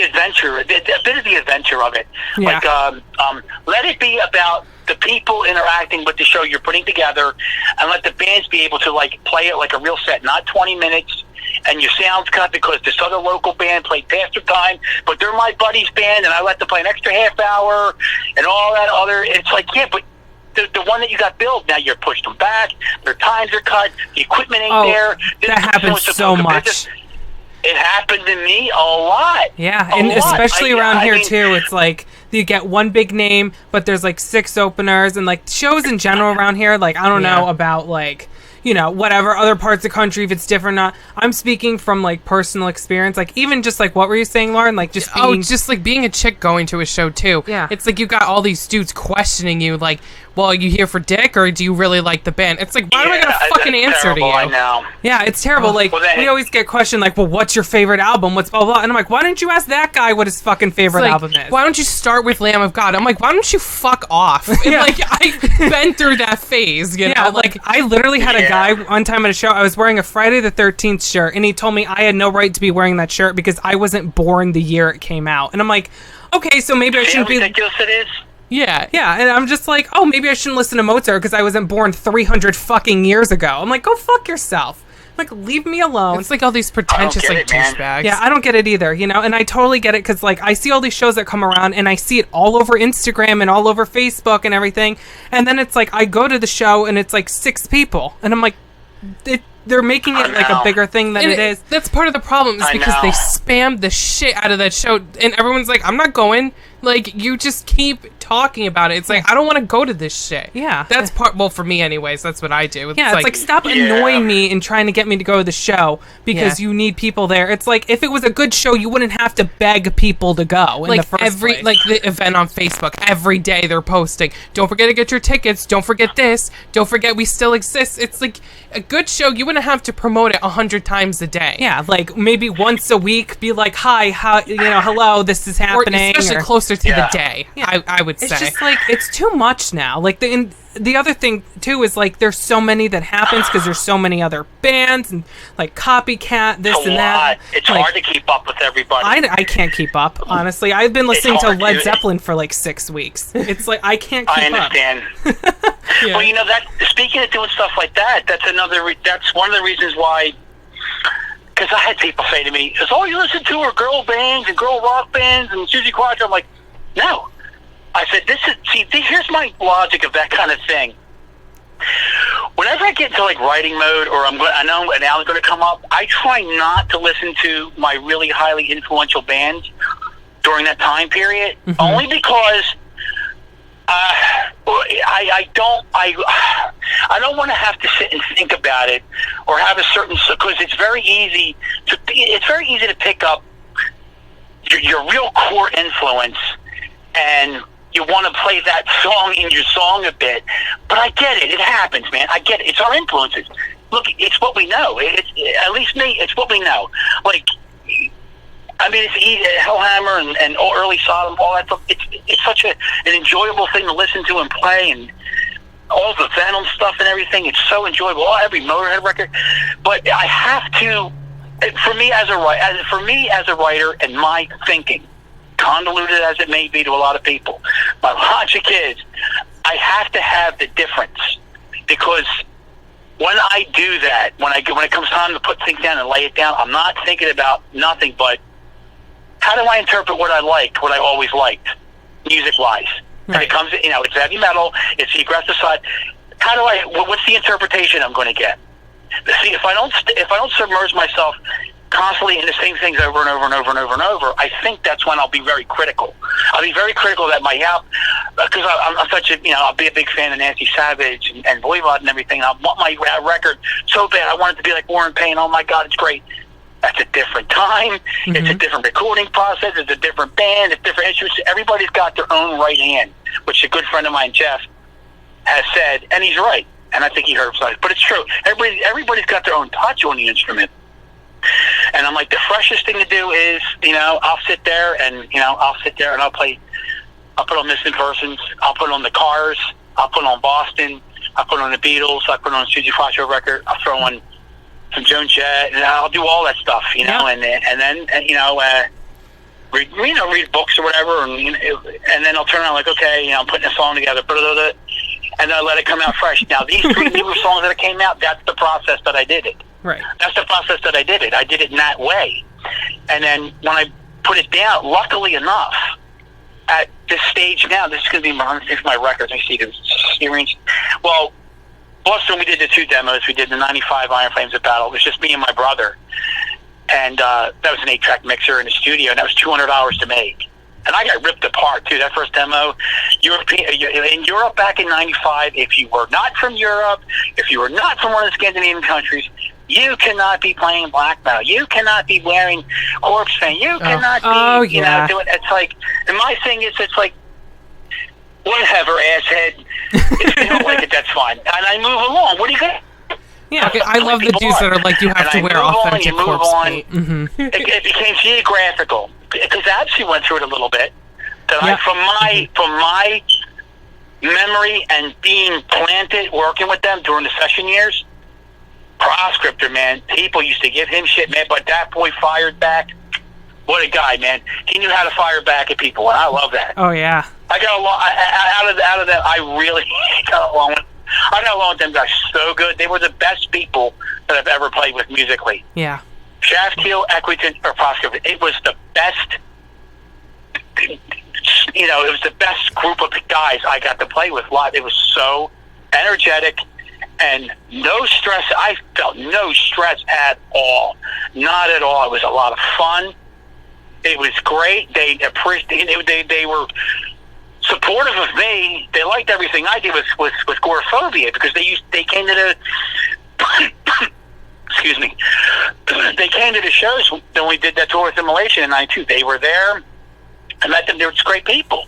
adventure, a bit of the adventure of it. Yeah. Like, let it be about the people interacting with the show you're putting together, and let the bands be able to like play it like a real set, not 20 minutes, and your sound's cut because this other local band played past their time, but they're my buddy's band, and I let them play an extra half hour, and all that other. It's like, yeah, but the one that you got billed, now you're pushed them back, their times are cut, the equipment ain't there. That happens so much. It happened to me a lot. Yeah, and especially around here too, it's like you get one big name, but there's like 6 openers, and like shows in general around here, like I don't know about like, whatever, other parts of the country, if it's different or not. I'm speaking from, like, personal experience. Like, even just, like, what were you saying, Lauren? Like, just being... just, like, being a chick going to a show, too. Yeah. It's like you got all these dudes questioning you, like, well, are you here for dick, or do you really like the band? It's like, why am I going to fucking answer to you? I know. Yeah, it's terrible. Like, we always get questioned, like, well, what's your favorite album? What's blah, blah, and I'm like, why didn't you ask that guy what his fucking favorite album is? Why don't you start with Lamb of God? I'm like, why don't you fuck off? Yeah. Like, I've been through that phase, you know? Like, I literally had a guy one time at a show, I was wearing a Friday the 13th shirt, and he told me I had no right to be wearing that shirt because I wasn't born the year it came out. And I'm like, okay, so maybe I shouldn't be... How ridiculous it is? Yeah. Yeah, and I'm just like, oh, maybe I shouldn't listen to Mozart because I wasn't born 300 fucking years ago. I'm like, go fuck yourself. Like, leave me alone. It's like all these pretentious, like, douchebags. Yeah, I don't get it either, and I totally get it because, like, I see all these shows that come around and I see it all over Instagram and all over Facebook and everything. And then it's like, I go to the show and it's like 6 people. And I'm like, they're making it like a bigger thing than it is. That's part of the problem is because they spam the shit out of that show. And everyone's like, I'm not going. Like, you just keep talking about it. It's like, I don't want to go to this shit. Yeah. That's well, for me anyways, that's what I do. It's like stop annoying me and trying to get me to go to the show because you need people there. It's like, if it was a good show, you wouldn't have to beg people to go in the first place. Like the event on Facebook, every day they're posting, don't forget to get your tickets, don't forget this, don't forget we still exist. It's like, a good show, you wouldn't have to promote it 100 times a day. Yeah, like maybe once a week, be like, hi, hello, this is happening. Or especially closer to the day, I would say. It's just like, it's too much now. Like, the other thing, too, is like, there's so many that happens because there's so many other bands and, like, copycat, this and that. It's like, hard to keep up with everybody. I can't keep up, honestly. I've been listening to Led Zeppelin for, like, 6 weeks. It's like, I can't keep up. I understand. Well, that speaking of doing stuff like that, that's one of the reasons why. Because I had people say to me, "Is all you listen to are girl bands and girl rock bands and Susie Quattro?" I'm like, no. I said, here's my logic of that kind of thing. Whenever I get into like writing mode, or I know an album's going to come up, I try not to listen to my really highly influential bands during that time period, only because. I don't want to have to sit and think about it or have a certain, because it's very easy to pick up your real core influence, and you want to play that song in your song a bit. But I get it. It happens, man. I get it. It's our influences. Look, it's what we know. At least me, it's what we know. Like, I mean, it's easy. Hellhammer and early Sodom, all that stuff. It's such an enjoyable thing to listen to and play, and all the Venom stuff and everything. It's so enjoyable. Every Motorhead record. But I have to, for me as a writer, and my thinking, convoluted as it may be to a lot of people, my logic is I have to have the difference, because when I do that, when it comes time to put things down and lay it down, I'm not thinking about nothing but how do I interpret what I liked, what I always liked, music-wise. Right. And it comes, it's heavy metal, it's the aggressive side. What's the interpretation I'm going to get? See, if I don't submerge myself constantly in the same things over and over and over and over and over, I think that's when I'll be very critical. I'll be very critical that my because I'm such a, I'll be a big fan of Nancy Savage and Voivod and everything. I want my record so bad. I want it to be like War and Pain. Oh my God, it's great. That's a different time. Mm-hmm. It's a different recording process. It's a different band. It's different instruments. Everybody's got their own right hand, which a good friend of mine, Jeff, has said, and he's right. And I think he heard it, but it's true. Everybody's got their own touch on the instrument. And I'm like, the freshest thing to do is, I'll sit there and I'll put on Missing Persons. I'll put on the Cars. I'll put on Boston. I'll put on the Beatles. I'll put on a Susie Quattro record. I'll throw on some Joan Jett, and I'll do all that stuff, and then read books or whatever, and then I'll turn around like, okay, I'm putting a song together, and then I let it come out fresh. Now, these 3 newer songs that came out, that's the process that I did it. Right. That's the process that I did it. I did it in that way. And then when I put it down, luckily enough, at this stage now, this is going to be my records. I see the well, Bloodstorm, we did the 2 demos. We did the 95 Iron Flames of Battle. It was just me and my brother. And that was an 8-track mixer in the studio, and that was $200 to make. And I got ripped apart, too. That first demo, in Europe back in 95, if you were not from Europe, if you were not from one of the Scandinavian countries, you cannot be playing black metal. You cannot be wearing corpse paint. You cannot be, doing, it's like, and my thing is, it's like, whatever, asshead. If you don't like it, that's fine. And I move along. What are you going to Yeah, okay. I love the dudes that are like, you have to wear authentic corpse paint. Mm-hmm. It became geographical. Because Absu went through it a little bit. That from my memory and being planted, working with them during the session years, Proscriptor, man, people used to give him shit, man, but that boy fired back. What a guy, man. He knew how to fire back at people, and I love that. Oh, yeah. I got along, out of that, I really got along with them guys so good. They were the best people that I've ever played with musically. Yeah. Shaftkeel, Equiton, or Proscriptor. It was the best, it was the best group of guys I got to play with live. It was so energetic and no stress. I felt no stress at all. Not at all. It was a lot of fun. It was great. They appreciated. They were supportive of me. They liked everything I did with Gorephobia because they came to the excuse me. They came to the shows when we did that tour with Immolation in '92. They were there. I met them. They were just great people,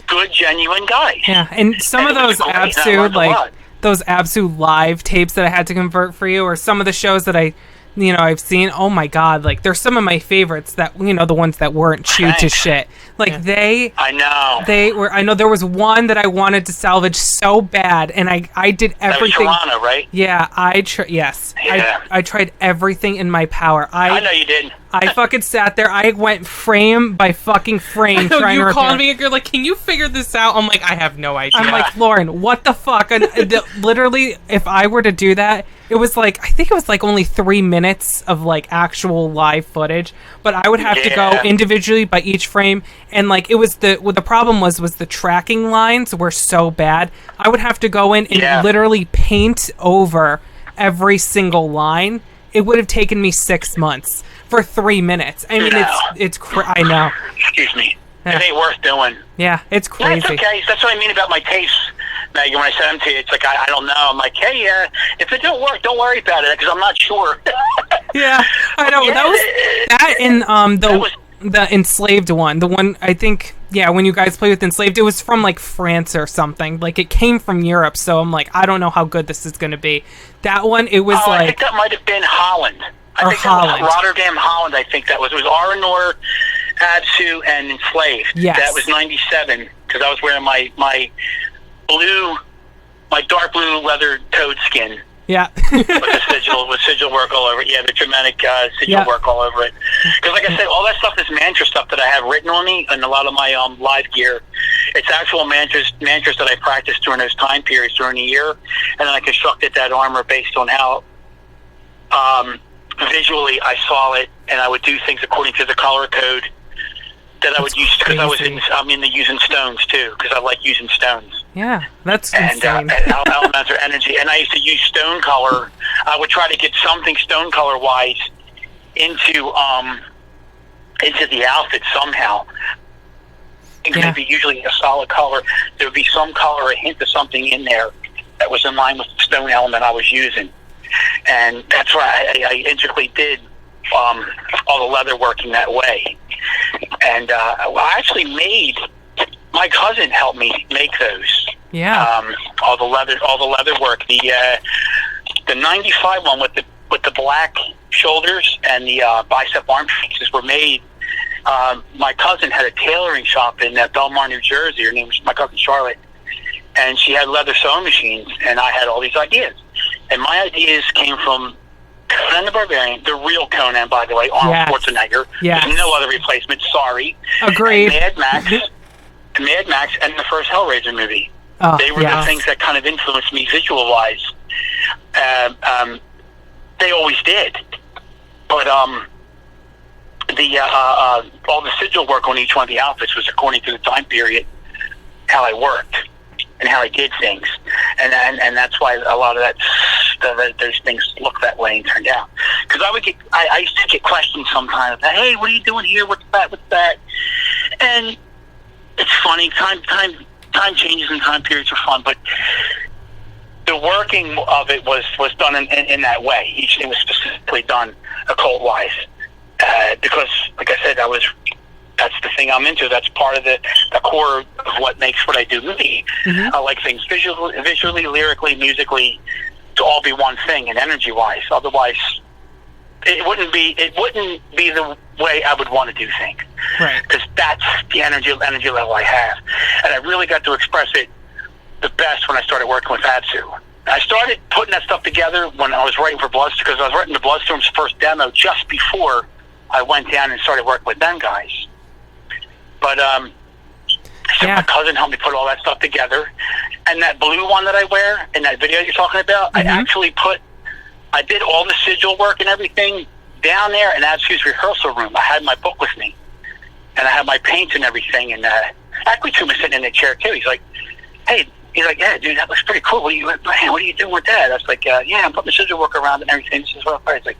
good, genuine guys. Yeah, and some of those Absu, like those Absu live tapes that I had to convert for you, or some of the shows that I've seen, oh my god, like there's some of my favorites that, the ones that weren't chewed to shit. Like I know there was one that I wanted to salvage so bad, and I did everything. That was Toronto, right? Yeah, yes. Yeah. I tried everything in my power. I know you did. I fucking sat there. I went frame by fucking frame trying to repair. You called me and you're like, can you figure this out? I'm like, I have no idea. I'm like, Lauren, what the fuck? And literally, if I were to do that, it was like, I think it was like only 3 minutes of like actual live footage, but I would have to go individually by each frame, and like it was the problem was the tracking lines were so bad. I would have to go in and literally paint over every single line. It would have taken me 6 months for 3 minutes. I mean, I know. Excuse me. It ain't worth doing. Yeah, it's crazy. That's okay. That's what I mean about my tapes, Megan. When I send them to you, it's like, I don't know. I'm like, hey, if it don't work, don't worry about it, because I'm not sure. Yeah, I know. The Enslaved one. The one, I think, when you guys play with Enslaved, it was from, like, France or something. Like, it came from Europe, so I'm like, I don't know how good this is going to be. That one, it was like... I think that might have been Holland. I think that was Rotterdam, Holland, I think that was. It was Aranor, Absu, and Enslaved. Yes. That was 97, because I was wearing my dark blue leather toad skin. Yeah. with sigil work all over it. Yeah, the dramatic sigil work all over it. Because like I said, all that stuff is mantra stuff that I have written on me, and a lot of my live gear. It's actual mantras that I practiced during those time periods during the year, and then I constructed that armor based on how visually I saw it, and I would do things according to the color code that I would use, because I'm into using stones too, because I like using stones. Yeah, that's insane. And elements or energy, and I used to use stone color. I would try to get something stone color wise into the outfit somehow. It would be usually a solid color. There would be some color, a hint of something in there that was in line with the stone element I was using, and that's why I intricately did all the leather working that way. And I actually my cousin helped me make those. Yeah. All the leather work. The 95 one with the black shoulders and the bicep arm pieces were made. My cousin had a tailoring shop in Belmar, New Jersey. Her name was my cousin Charlotte, and she had leather sewing machines. And I had all these ideas, and my ideas came from Conan the Barbarian, the real Conan, by the way, Arnold Schwarzenegger. Yes. There's no other replacement. Sorry. Agreed. And Mad Max, and the first Hellraiser movie. Oh, they were the things that kind of influenced me visual-wise. They always did. But all the sigil work on each one of the outfits was according to the time period, how I worked and how I did things, and that's why a lot of those things look that way and turned out. Because I used to get questions sometimes. Hey, what are you doing here? What's that? And it's funny. Time changes and time periods are fun, but the working of it was done in that way. Each thing was specifically done occult-wise, because, like I said, that's the thing I'm into. That's part of the core of what makes what I do me. Mm-hmm. I like things visually, lyrically, musically, to all be one thing, and energy-wise. Otherwise, it wouldn't be the way I would want to do things. Right. Because that's the energy level I have, and I really got to express it the best when I started working with Absu. I started putting that stuff together when I was writing for Bloodstorm, because I was writing the Bloodstorm's first demo just before I went down and started working with them guys. But my cousin helped me put all that stuff together, and that blue one that I wear in that video you're talking about, mm-hmm. I did all the sigil work and everything down there in Absu's rehearsal room. I had my book with me, and I had my paints and everything, and Equitum was sitting in the chair too. He's like, "Hey," he's like, "Yeah, dude, that looks pretty cool. What are you doing with that?" I was like, "Yeah, I'm putting the sigil work around and everything." This is what I'm. He's like,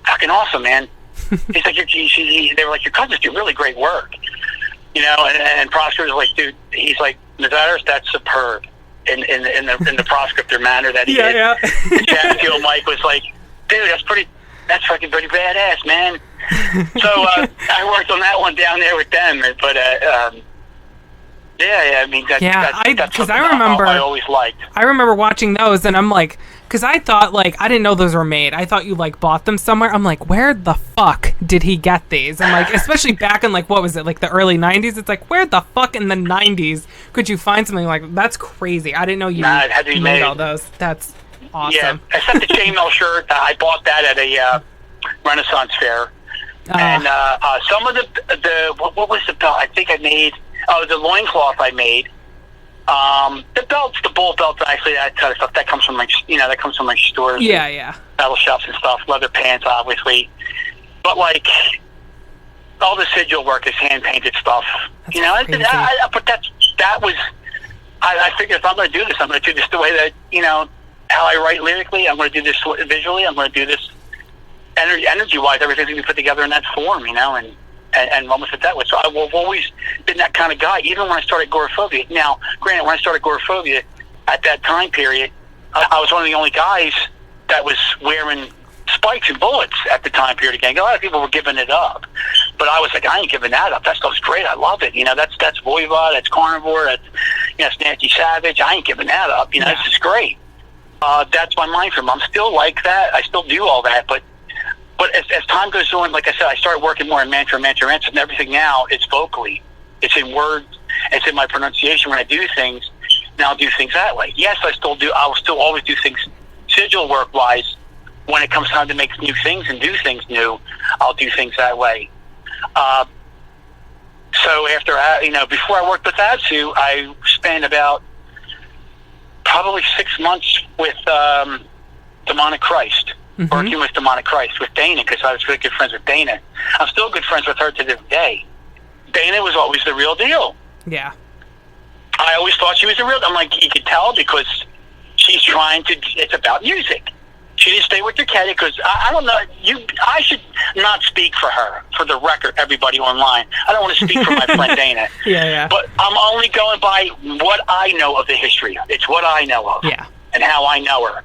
"Fucking awesome, man." He's like, they were like, "Your cousins do really great work." You know, and Prosper was like, "Dude," he's like, "Mazzaris, that's superb." In the proscriptor manner that he did. Yeah. Chapfield Mike was like, "Dude, that's fucking pretty badass, man." So I worked on that one down there with them, but I mean, that's because I remember I always liked. I remember watching those, and I'm like, because I thought, like, I didn't know those were made. I thought you, like, bought them somewhere. I'm like, where the fuck did he get these? And, like, especially back in, like, what was it, like, the early 90s? It's like, where the fuck in the 90s could you find something like that? That's crazy. I didn't know you made all those. That's awesome. Yeah, except the chainmail shirt. I bought that at a Renaissance fair. And some of the what was the belt? I think I made... Oh, the loincloth I made. The belts, the bull belts, actually, that kind of stuff, that comes from my stores. Yeah. Battle shops and stuff. Leather pants, obviously. But, like, all the sigil work is hand-painted stuff. That's crazy. I figured if I'm going to do this, I'm going to do this the way that, how I write lyrically. I'm going to do this visually. I'm going to do this energy-wise. Everything's going to be put together in that form, and run with it that way. So I've always been that kind of guy, even when I started Gorephobia. Now, granted, when I started Gorephobia, at that time period, I was one of the only guys that was wearing spikes and bullets at the time period again. A lot of people were giving it up. But I was like, I ain't giving that up. That stuff's great. I love it. That's Voivod, that's Carnivore, that's Nancy Savage. I ain't giving that up. This is great. That's my mind frame. I'm still like that. I still do all that, but as time goes on, like I said, I started working more in mantra, and everything now, it's vocally. It's in words. It's in my pronunciation when I do things. Now I'll do things that way. Yes, I will still always do things sigil work-wise. When it comes time to make new things and do things new, I'll do things that way. So after, before I worked with Absu, I spent about probably 6 months with Demonic Christ. Mm-hmm. Working with Demonic Christ, with Dana, because I was really good friends with Dana. I'm still good friends with her to this day. Dana was always the real deal. Yeah. I always thought she was the real... I'm like, you could tell because she's trying to... It's about music. She didn't stay with Toccata because, I don't know, I should not speak for her, for the record, everybody online. I don't want to speak for my friend Dana. Yeah. But I'm only going by what I know of the history. It's what I know of. Yeah. And how I know her.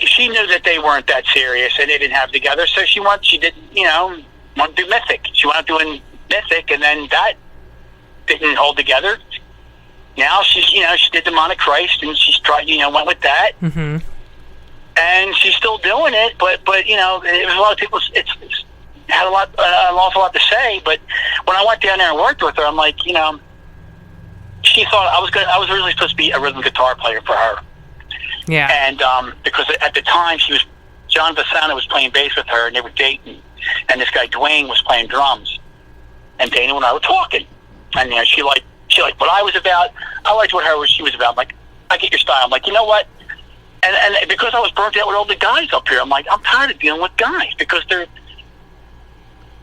She knew that they weren't that serious and they didn't have together, so she didn't, want to do Mythic. She wound up doing Mythic, and then that didn't hold together. Now she did Demonic Christ, and she's tried, went with that. Mm-hmm. And she's still doing it, but it was a lot of people. It's had an awful lot to say. But when I went down there and worked with her, I'm like, she thought I was originally supposed to be a rhythm guitar player for her. Yeah. And because at the time John Vasana was playing bass with her, and they were dating, and this guy Dwayne was playing drums, and Dana and I were talking, and she liked what I was about. I liked what she was about. I'm like, I get your style. I'm like, you know what? And because I was burnt out with all the guys up here, I'm like, I'm tired of dealing with guys because they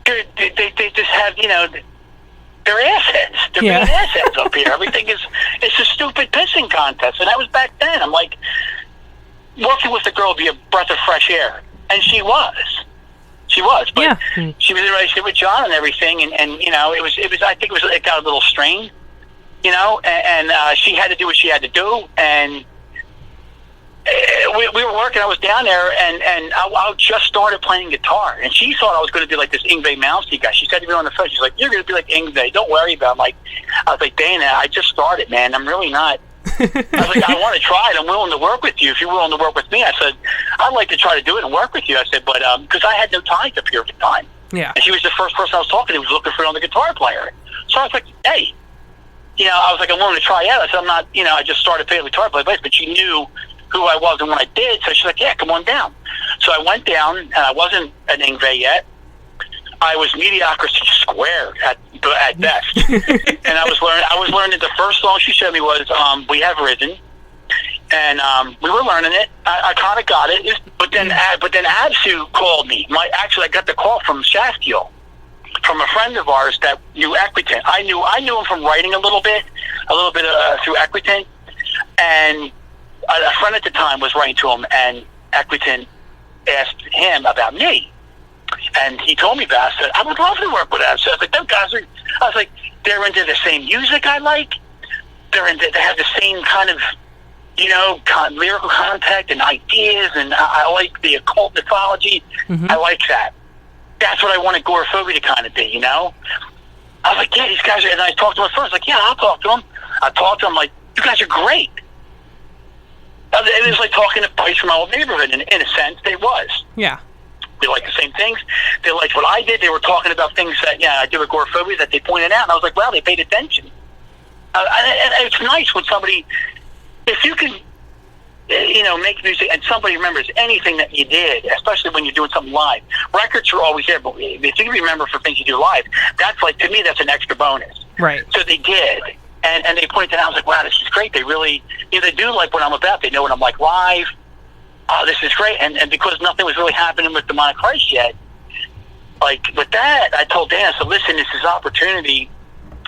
just have they're assheads. They're being assheads up here. Everything it's a stupid pissing contest, and that was back then. I'm like, working with a girl would be a breath of fresh air, and she was. She was, but Yeah. she was in a relationship with John and everything, and you know, it got a little strained, you know, and she had to do what she had to do, and we were working. I was down there, and I just started playing guitar, and she thought I was going to be like this Yngwie Malmsteen guy. She said to me on the phone, she's like, "You're going to be like Yngwie. Don't worry about it." I was like, Dana, I just started, man. I'm really not. I was like, I want to try it. I'm willing to work with you if you're willing to work with me. I said, I'd like to try to do it and work with you. I said, but because I had no ties up here at the time. Yeah. And she was the first person I was talking to who was looking for another guitar player. So I was like, hey, you know, I was like, I'm willing to try out. I said, I'm not, you know, I just started playing guitar player, but she knew who I was and what I did. So she's like, yeah, come on down. So I went down, and I wasn't an Yngwie yet. I was mediocrity squared at best. And I was learning the first song she showed me was We Have Risen. And we were learning it. I kind of got it. But then Absu called me. I got the call from Shastiel, from a friend of ours that knew Equitant. I knew him from writing a little bit through Equitant. And a friend at the time was writing to him, and Equitant asked him about me. And he told me about it. I said, I would love to work with Absu. I was like, those guys are, they're into the same music I like. They have the same kind of, you know, lyrical contact and ideas, and I like the occult mythology. Mm-hmm. I like that. That's what I wanted Gorephobia to kind of be, you know? I was like, yeah, these guys are, and I talked to him at first, like, yeah, I'll talk to them. I talked to him, like, you guys are great. It was like talking to boys from my old neighborhood, in a sense, it was. Yeah. They liked the same things. They liked what I did. They were talking about things that, I did with Gorephobia that they pointed out, and I was like, wow, they paid attention. And it's nice when somebody, if you can, you know, make music and somebody remembers anything that you did, especially when you're doing something live. Records are always there, but if you remember for things you do live, that's like, to me, that's an extra bonus. Right. So they did. And they pointed out, I was like, wow, this is great. They really, they do like what I'm about. They know what I'm like live. Oh, this is great. And because nothing was really happening with Demonic Christ yet, like with that, I told Dan, I said, listen, this is opportunity.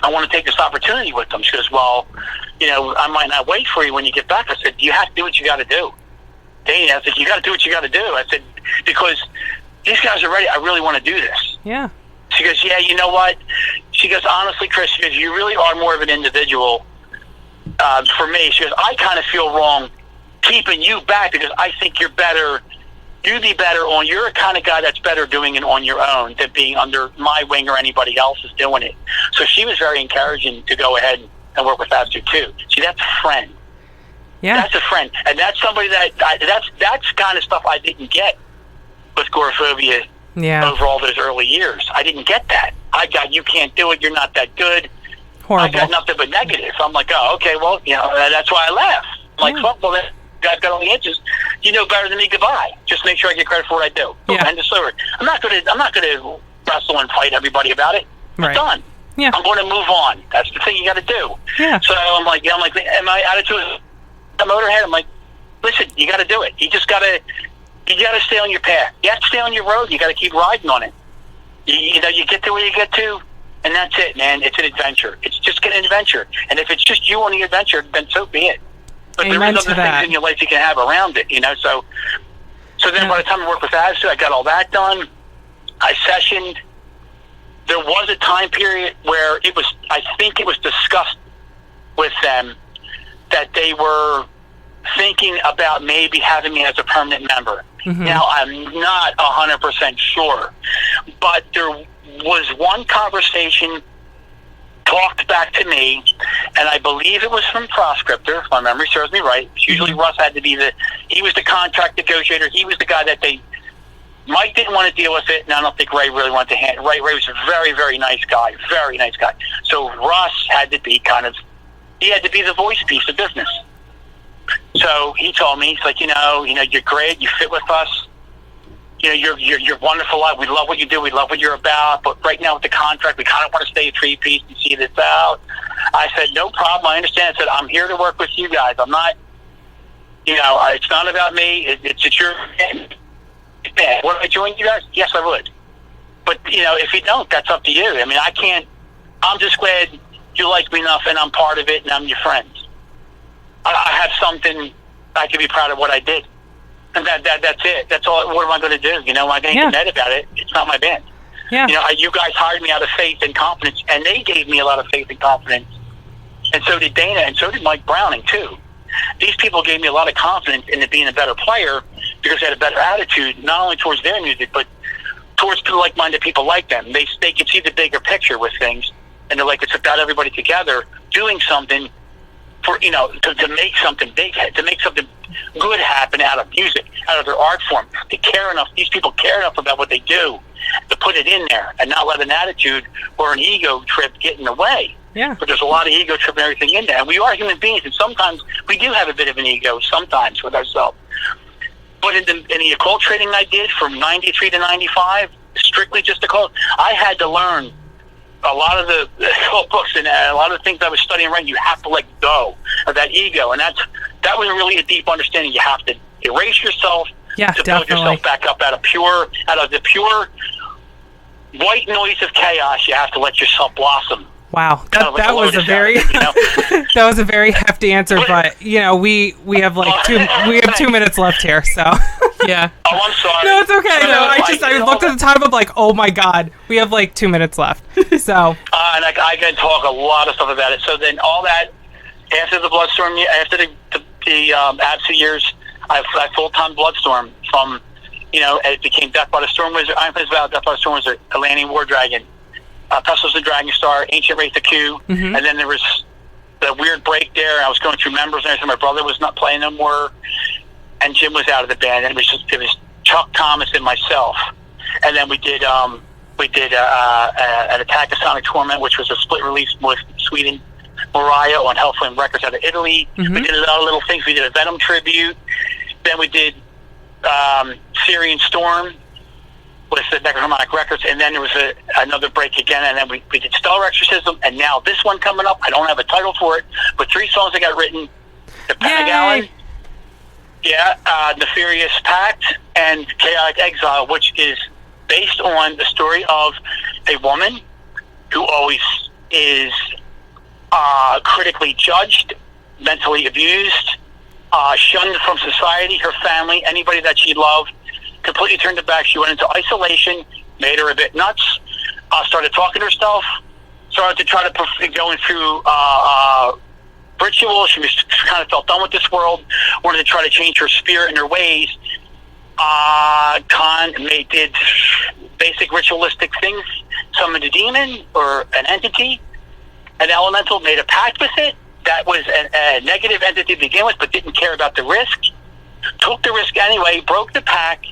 I want to take this opportunity with them. She goes, well, you know, I might not wait for you when you get back. I said, you have to do what you got to do. Dana, I said, you got to do what you got to do. I said, because these guys are ready. I really want to do this. Yeah. She goes, yeah, you know what? She goes, honestly, Chris, she goes, you really are more of an individual for me. She goes, I kind of feel wrong keeping you back because I think you're better. You'd be better on. You're a kind of guy that's better doing it on your own than being under my wing or anybody else is doing it. So she was very encouraging to go ahead and work with Absu too. See, that's a friend. Yeah, that's a friend, and that's somebody that's kind of stuff I didn't get with Gorephobia. Yeah. Over all those early years, I didn't get that. I got, you can't do it. You're not that good. Horrible. I got nothing but negative. I'm like, oh, okay, well, you know, that's why I laugh. I'm like, fuck, well, then I've got all the answers. You know better than me. Goodbye. Just make sure I get credit for what I do. Yeah. End of story. I'm not gonna wrestle and fight everybody about it. Right. It's done. Yeah. I'm going to move on. That's the thing you got to do. Yeah. So I'm like, and my attitude is the Motorhead. I'm like, listen, you got to do it. You just got to. You got to stay on your path. You have to stay on your road. You got to keep riding on it. You know, you get to where you get to, and that's it, man. It's an adventure. It's just an adventure. And if it's just you on the adventure, then so be it. But Amen there is to other that. things in your life you can have around it, you know. So then by the time I worked with Absu, I got all that done. I sessioned. There was a time period where it was, I think it was discussed with them that they were thinking about maybe having me as a permanent member. Mm-hmm. Now, I'm not 100% sure, but there was one conversation talked back to me, and I believe it was from Proscriptor, if my memory serves me right. Usually Russ had to be he was the contract negotiator. He was the guy that Mike didn't want to deal with it, and I don't think Ray really wanted to handle it. Ray was a very, very nice guy, very nice guy. So Russ had to be he had to be the voice piece of business. So he told me, he's like, you know, you're great, you fit with us, you know, you're wonderful. We love what you do, we love what you're about, but right now with the contract, we kind of want to stay a three-piece and see this out. I said, no problem, I understand. I said, I'm here to work with you guys. I'm not, you know, it's not about me. It's your band. Would I join you guys? Yes, I would. But, you know, if you don't, that's up to you. I mean, I'm just glad you like me enough and I'm part of it and I'm your friend. I have something I can be proud of what I did. And that's it. That's all. What am I going to do? You know, I ain't mad about it. It's not my band. Yeah. You know, you guys hired me out of faith and confidence, and they gave me a lot of faith and confidence. And so did Dana, and so did Mike Browning, too. These people gave me a lot of confidence into being a better player because they had a better attitude, not only towards their music, but towards like-minded people like them. They could see the bigger picture with things, and they're like, it's about everybody together doing something for, you know, to make something big, to make something good happen out of music, out of their art form. They care enough, these people care enough about what they do to put it in there and not let an attitude or an ego trip get in the way. Yeah. But there's a lot of ego trip and everything in there. And we are human beings, and sometimes we do have a bit of an ego, sometimes with ourselves. But in the occult training I did from 93 to 95, strictly just occult, I had to learn a lot of the occult books and a lot of the things I was studying, right? You have to let go of that ego. And that was really a deep understanding. You have to erase yourself to build yourself back up out of the pure white noise of chaos. You have to let yourself blossom. Wow, that was a very that was a very hefty answer, but you know we have like 2 minutes left here, so yeah. Oh, I'm sorry. No, it's okay. No, I looked at the time. I'm like, oh my god, we have like 2 minutes left. So and I can talk a lot of stuff about it. So then all that after the Bloodstorm, after the Absu years, I full-time Bloodstorm from, you know, it became Death by the Storm Wizard. I'm about Death by the Storm Wizard, Atlantean War Dragon. Pestilence the Dragon Star, Ancient Wraith the Q, and then there was the weird break there. I was going through members and everything. My brother was not playing no more, and Jim was out of the band. And it was Chuck Thomas and myself. And then we did an Attack of Sonic Torment, which was a split release with Sweden Mariah on Hellflame Records out of Italy. We did a lot of little things. We did a Venom tribute. Then we did Syrian Storm with the Necroharmonic Records, and then there was another break again, and then we did Stellar Exorcism, and now this one coming up. I don't have a title for it, but 3 songs I got written: the Penaggalan, Nefarious Pact, and Chaotic Exile, which is based on the story of a woman who always is critically judged, mentally abused, shunned from society, her family, anybody that she loved. Completely turned her back. She went into isolation, made her a bit nuts, started talking to herself, started to try to going through rituals. She was kind of felt done with this world, wanted to try to change her spirit and her ways. Did basic ritualistic things, summoned a demon or an entity, an elemental, made a pact with it. That was a negative entity to begin with, but didn't care about the risk. Took the risk anyway, broke the pact,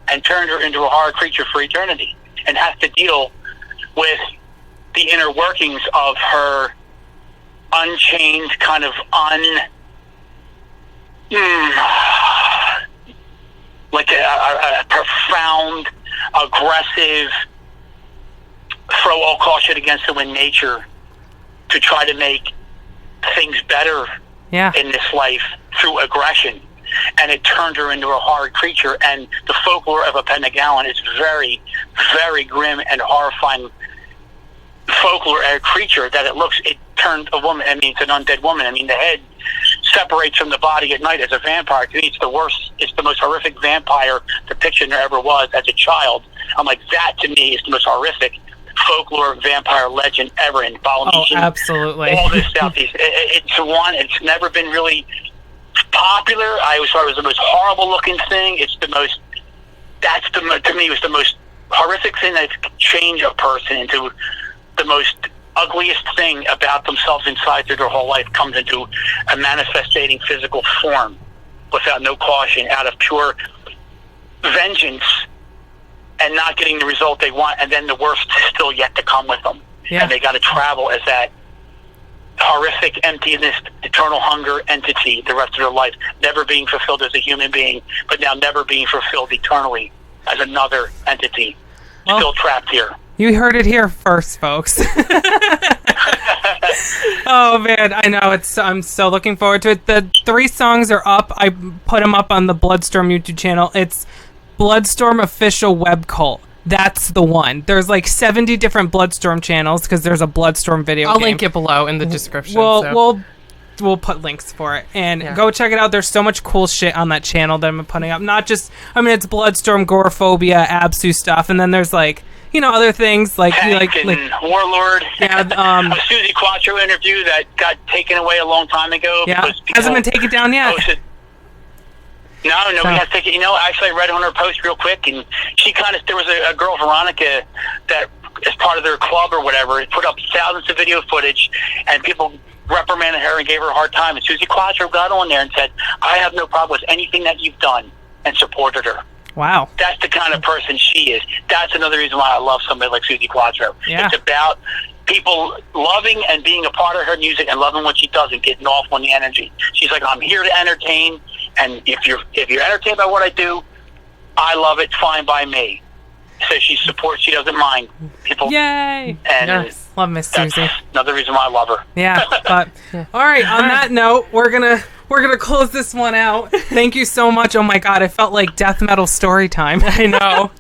and turned her into a horror creature for eternity, and has to deal with the inner workings of her unchained, kind of like a profound, aggressive, throw all caution against the wind nature to try to make things better in this life through aggression. And it turned her into a horrid creature. And the folklore of a Penaggalan is very, very grim and horrifying folklore. A creature that it turned a woman. I mean, it's an undead woman. I mean, the head separates from the body at night as a vampire. To me, it's the worst. It's the most horrific vampire depiction there ever was as a child. I'm like, that to me is the most horrific folklore vampire legend ever in Polynesian. Oh, absolutely. All this Southeast. It's never been really popular. I always thought it was the most horrible looking thing. To me, it was the most horrific thing that could change a person into the most ugliest thing about themselves inside through their whole life comes into a manifesting physical form without no caution, out of pure vengeance and not getting the result they want, and then the worst is still yet to come with them. And they got to travel as that horrific emptiness, eternal hunger entity the rest of their life, never being fulfilled as a human being, but now never being fulfilled eternally as another entity, still trapped here. You heard it here first, folks. Oh man, I know. I'm so looking forward to it. The 3 songs are up. I put them up on the Bloodstorm YouTube channel. It's Bloodstorm Official Web Cult. That's the one. There's like 70 different Bloodstorm channels because there's a Bloodstorm video game. I'll link it below in the description. We'll we'll put links for it, and Yeah. go check it out. There's so much cool shit on that channel that I'm putting up. Not just, I mean, it's Bloodstorm, Gorephobia, Absu stuff, and then there's like, you know, other things like Tank and Warlord. Yeah, a Susie Quattro interview that got taken away a long time ago. yeah, because hasn't been taken down yet. posted- No, nobody has taken. You know, actually, I read on her post real quick, and she there was a girl, Veronica, that as part of their club or whatever, put up thousands of video footage, and people reprimanded her and gave her a hard time. And Susie Quattro got on there and said, "I have no problem with anything that you've done," and supported her. Wow. That's the kind of person she is. That's another reason why I love somebody like Susie Quattro. Yeah. It's about people loving and being a part of her music and loving what she does and getting off on the energy. She's like, I'm here to entertain, and if you're entertained by what I do, I love it. Fine by me. So she supports. She doesn't mind people. Yay! And Yes, love Miss that's Susie. another reason why I love her. Yeah, but all right. On that note, we're gonna close this one out. Thank you so much. Oh my God, I felt like death metal story time. I know.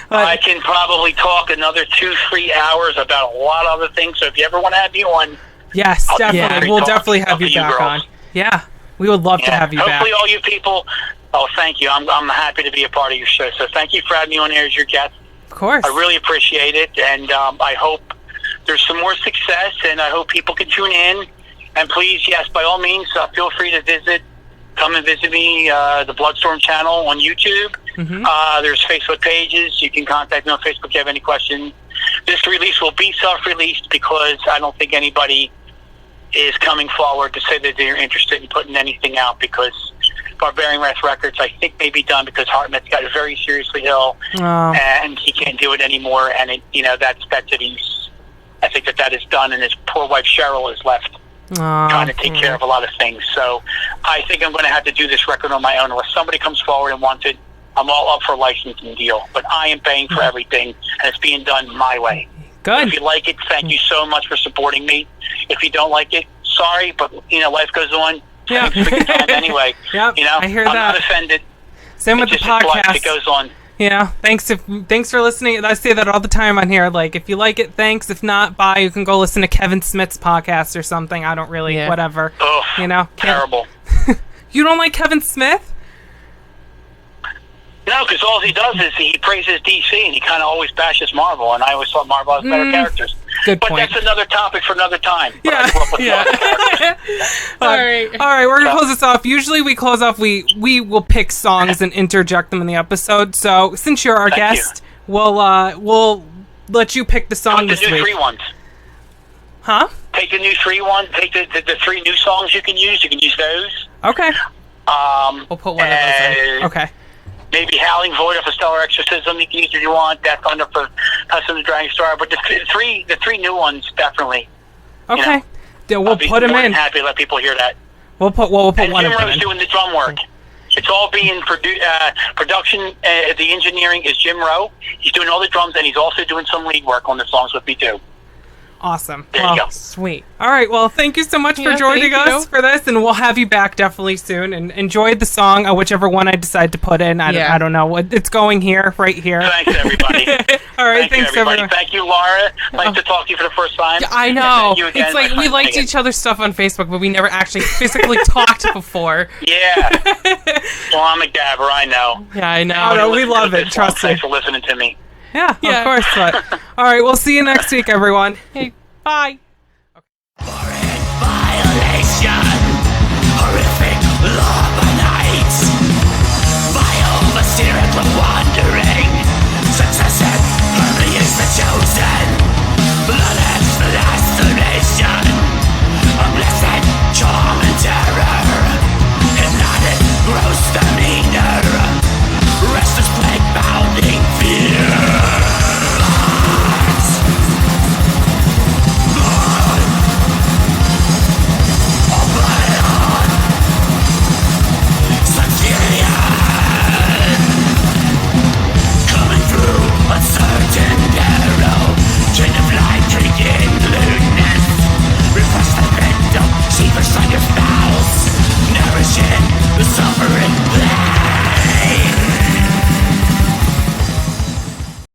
I can probably talk another 2-3 hours about a lot of other things. So if you ever want to have me on, Yes, I'll definitely. be We'll talk definitely have to you you back on. girls. Yeah, we would love to have you back. hopefully all you people. Oh, thank you. I'm happy to be a part of your show. So thank you for having me on here as your guest. Of course. I really appreciate it, and I hope there's some more success, and I hope people can tune in. And please, yes, by all means, feel free to come and visit me, the Bloodstorm channel on YouTube. Mm-hmm. There's Facebook pages. You can contact me on Facebook if you have any questions. This release will be self-released because I don't think anybody is coming forward to say that they're interested in putting anything out, because Barbarian Wrath Records, I think, may be done because Hartman's got very seriously ill, and he can't do it anymore. And that's it. I think that is done, and his poor wife Cheryl is left trying to take care of a lot of things. So I think I'm going to have to do this record on my own. Unless somebody comes forward and wants it, I'm all up for a licensing deal. But I am paying for everything, and it's being done my way. Good. If you like it, thank you so much for supporting me. If you don't like it, sorry, but life goes on. Yeah. It's freaking time anyway. Yep, I hear I'm that. not offended. Same with the It's just life. podcast. It goes on. Yeah, thanks for listening. I say that all the time on here. Like, if you like it, thanks. If not, bye. You can go listen to Kevin Smith's podcast or something. I don't really, whatever. Oh, terrible. You don't like Kevin Smith? No, because all he does is he praises DC, and he kind of always bashes Marvel, and I always thought Marvel has better characters. Good but point. that's another topic for another time. But Yeah, I grew up with Marvel characters. All right. We're gonna close this off. Usually we close off. We will pick songs and interject them in the episode. So since you're our Thank guest, we'll let you pick the song Put this the new week. 3 ones. Huh? Take the new 3 one. Take the 3 new songs you can use. You can use those. Okay. We'll put one of those in. Okay. Maybe Howling Void of a Stellar Exorcism you can use if you want. Death Thunder for Hustle the Dragon Star. But the three new ones, definitely. Okay. Yeah, we'll put them more in. than happy to let people hear that. We'll put And one Jim of them Rowe's in. doing the drum work. It's all being production. The engineering is Jim Rowe. He's doing all the drums, and he's also doing some lead work on the songs with me too. Awesome. There you go. Sweet. All right. Well, thank you so much for joining thank us you. for this, and we'll have you back definitely soon. And enjoy the song, whichever one I decide to put in. I don't know. It's going here, right here. Thanks, everybody. All right. Thanks, everybody. everyone. Thank you, Laura. Nice to talk to you for the first time. I And know. thank you again, It's like my we friend liked Megan. each other's stuff on Facebook, but we never actually physically talked before. Yeah. Well, I'm a gabber, I know. Yeah, I know. Oh, no, we Listen to love this it. one. Trust me. Thanks for listening to me. Yeah, Yeah. of course. But all right. We'll see you next week, everyone. Hey, bye.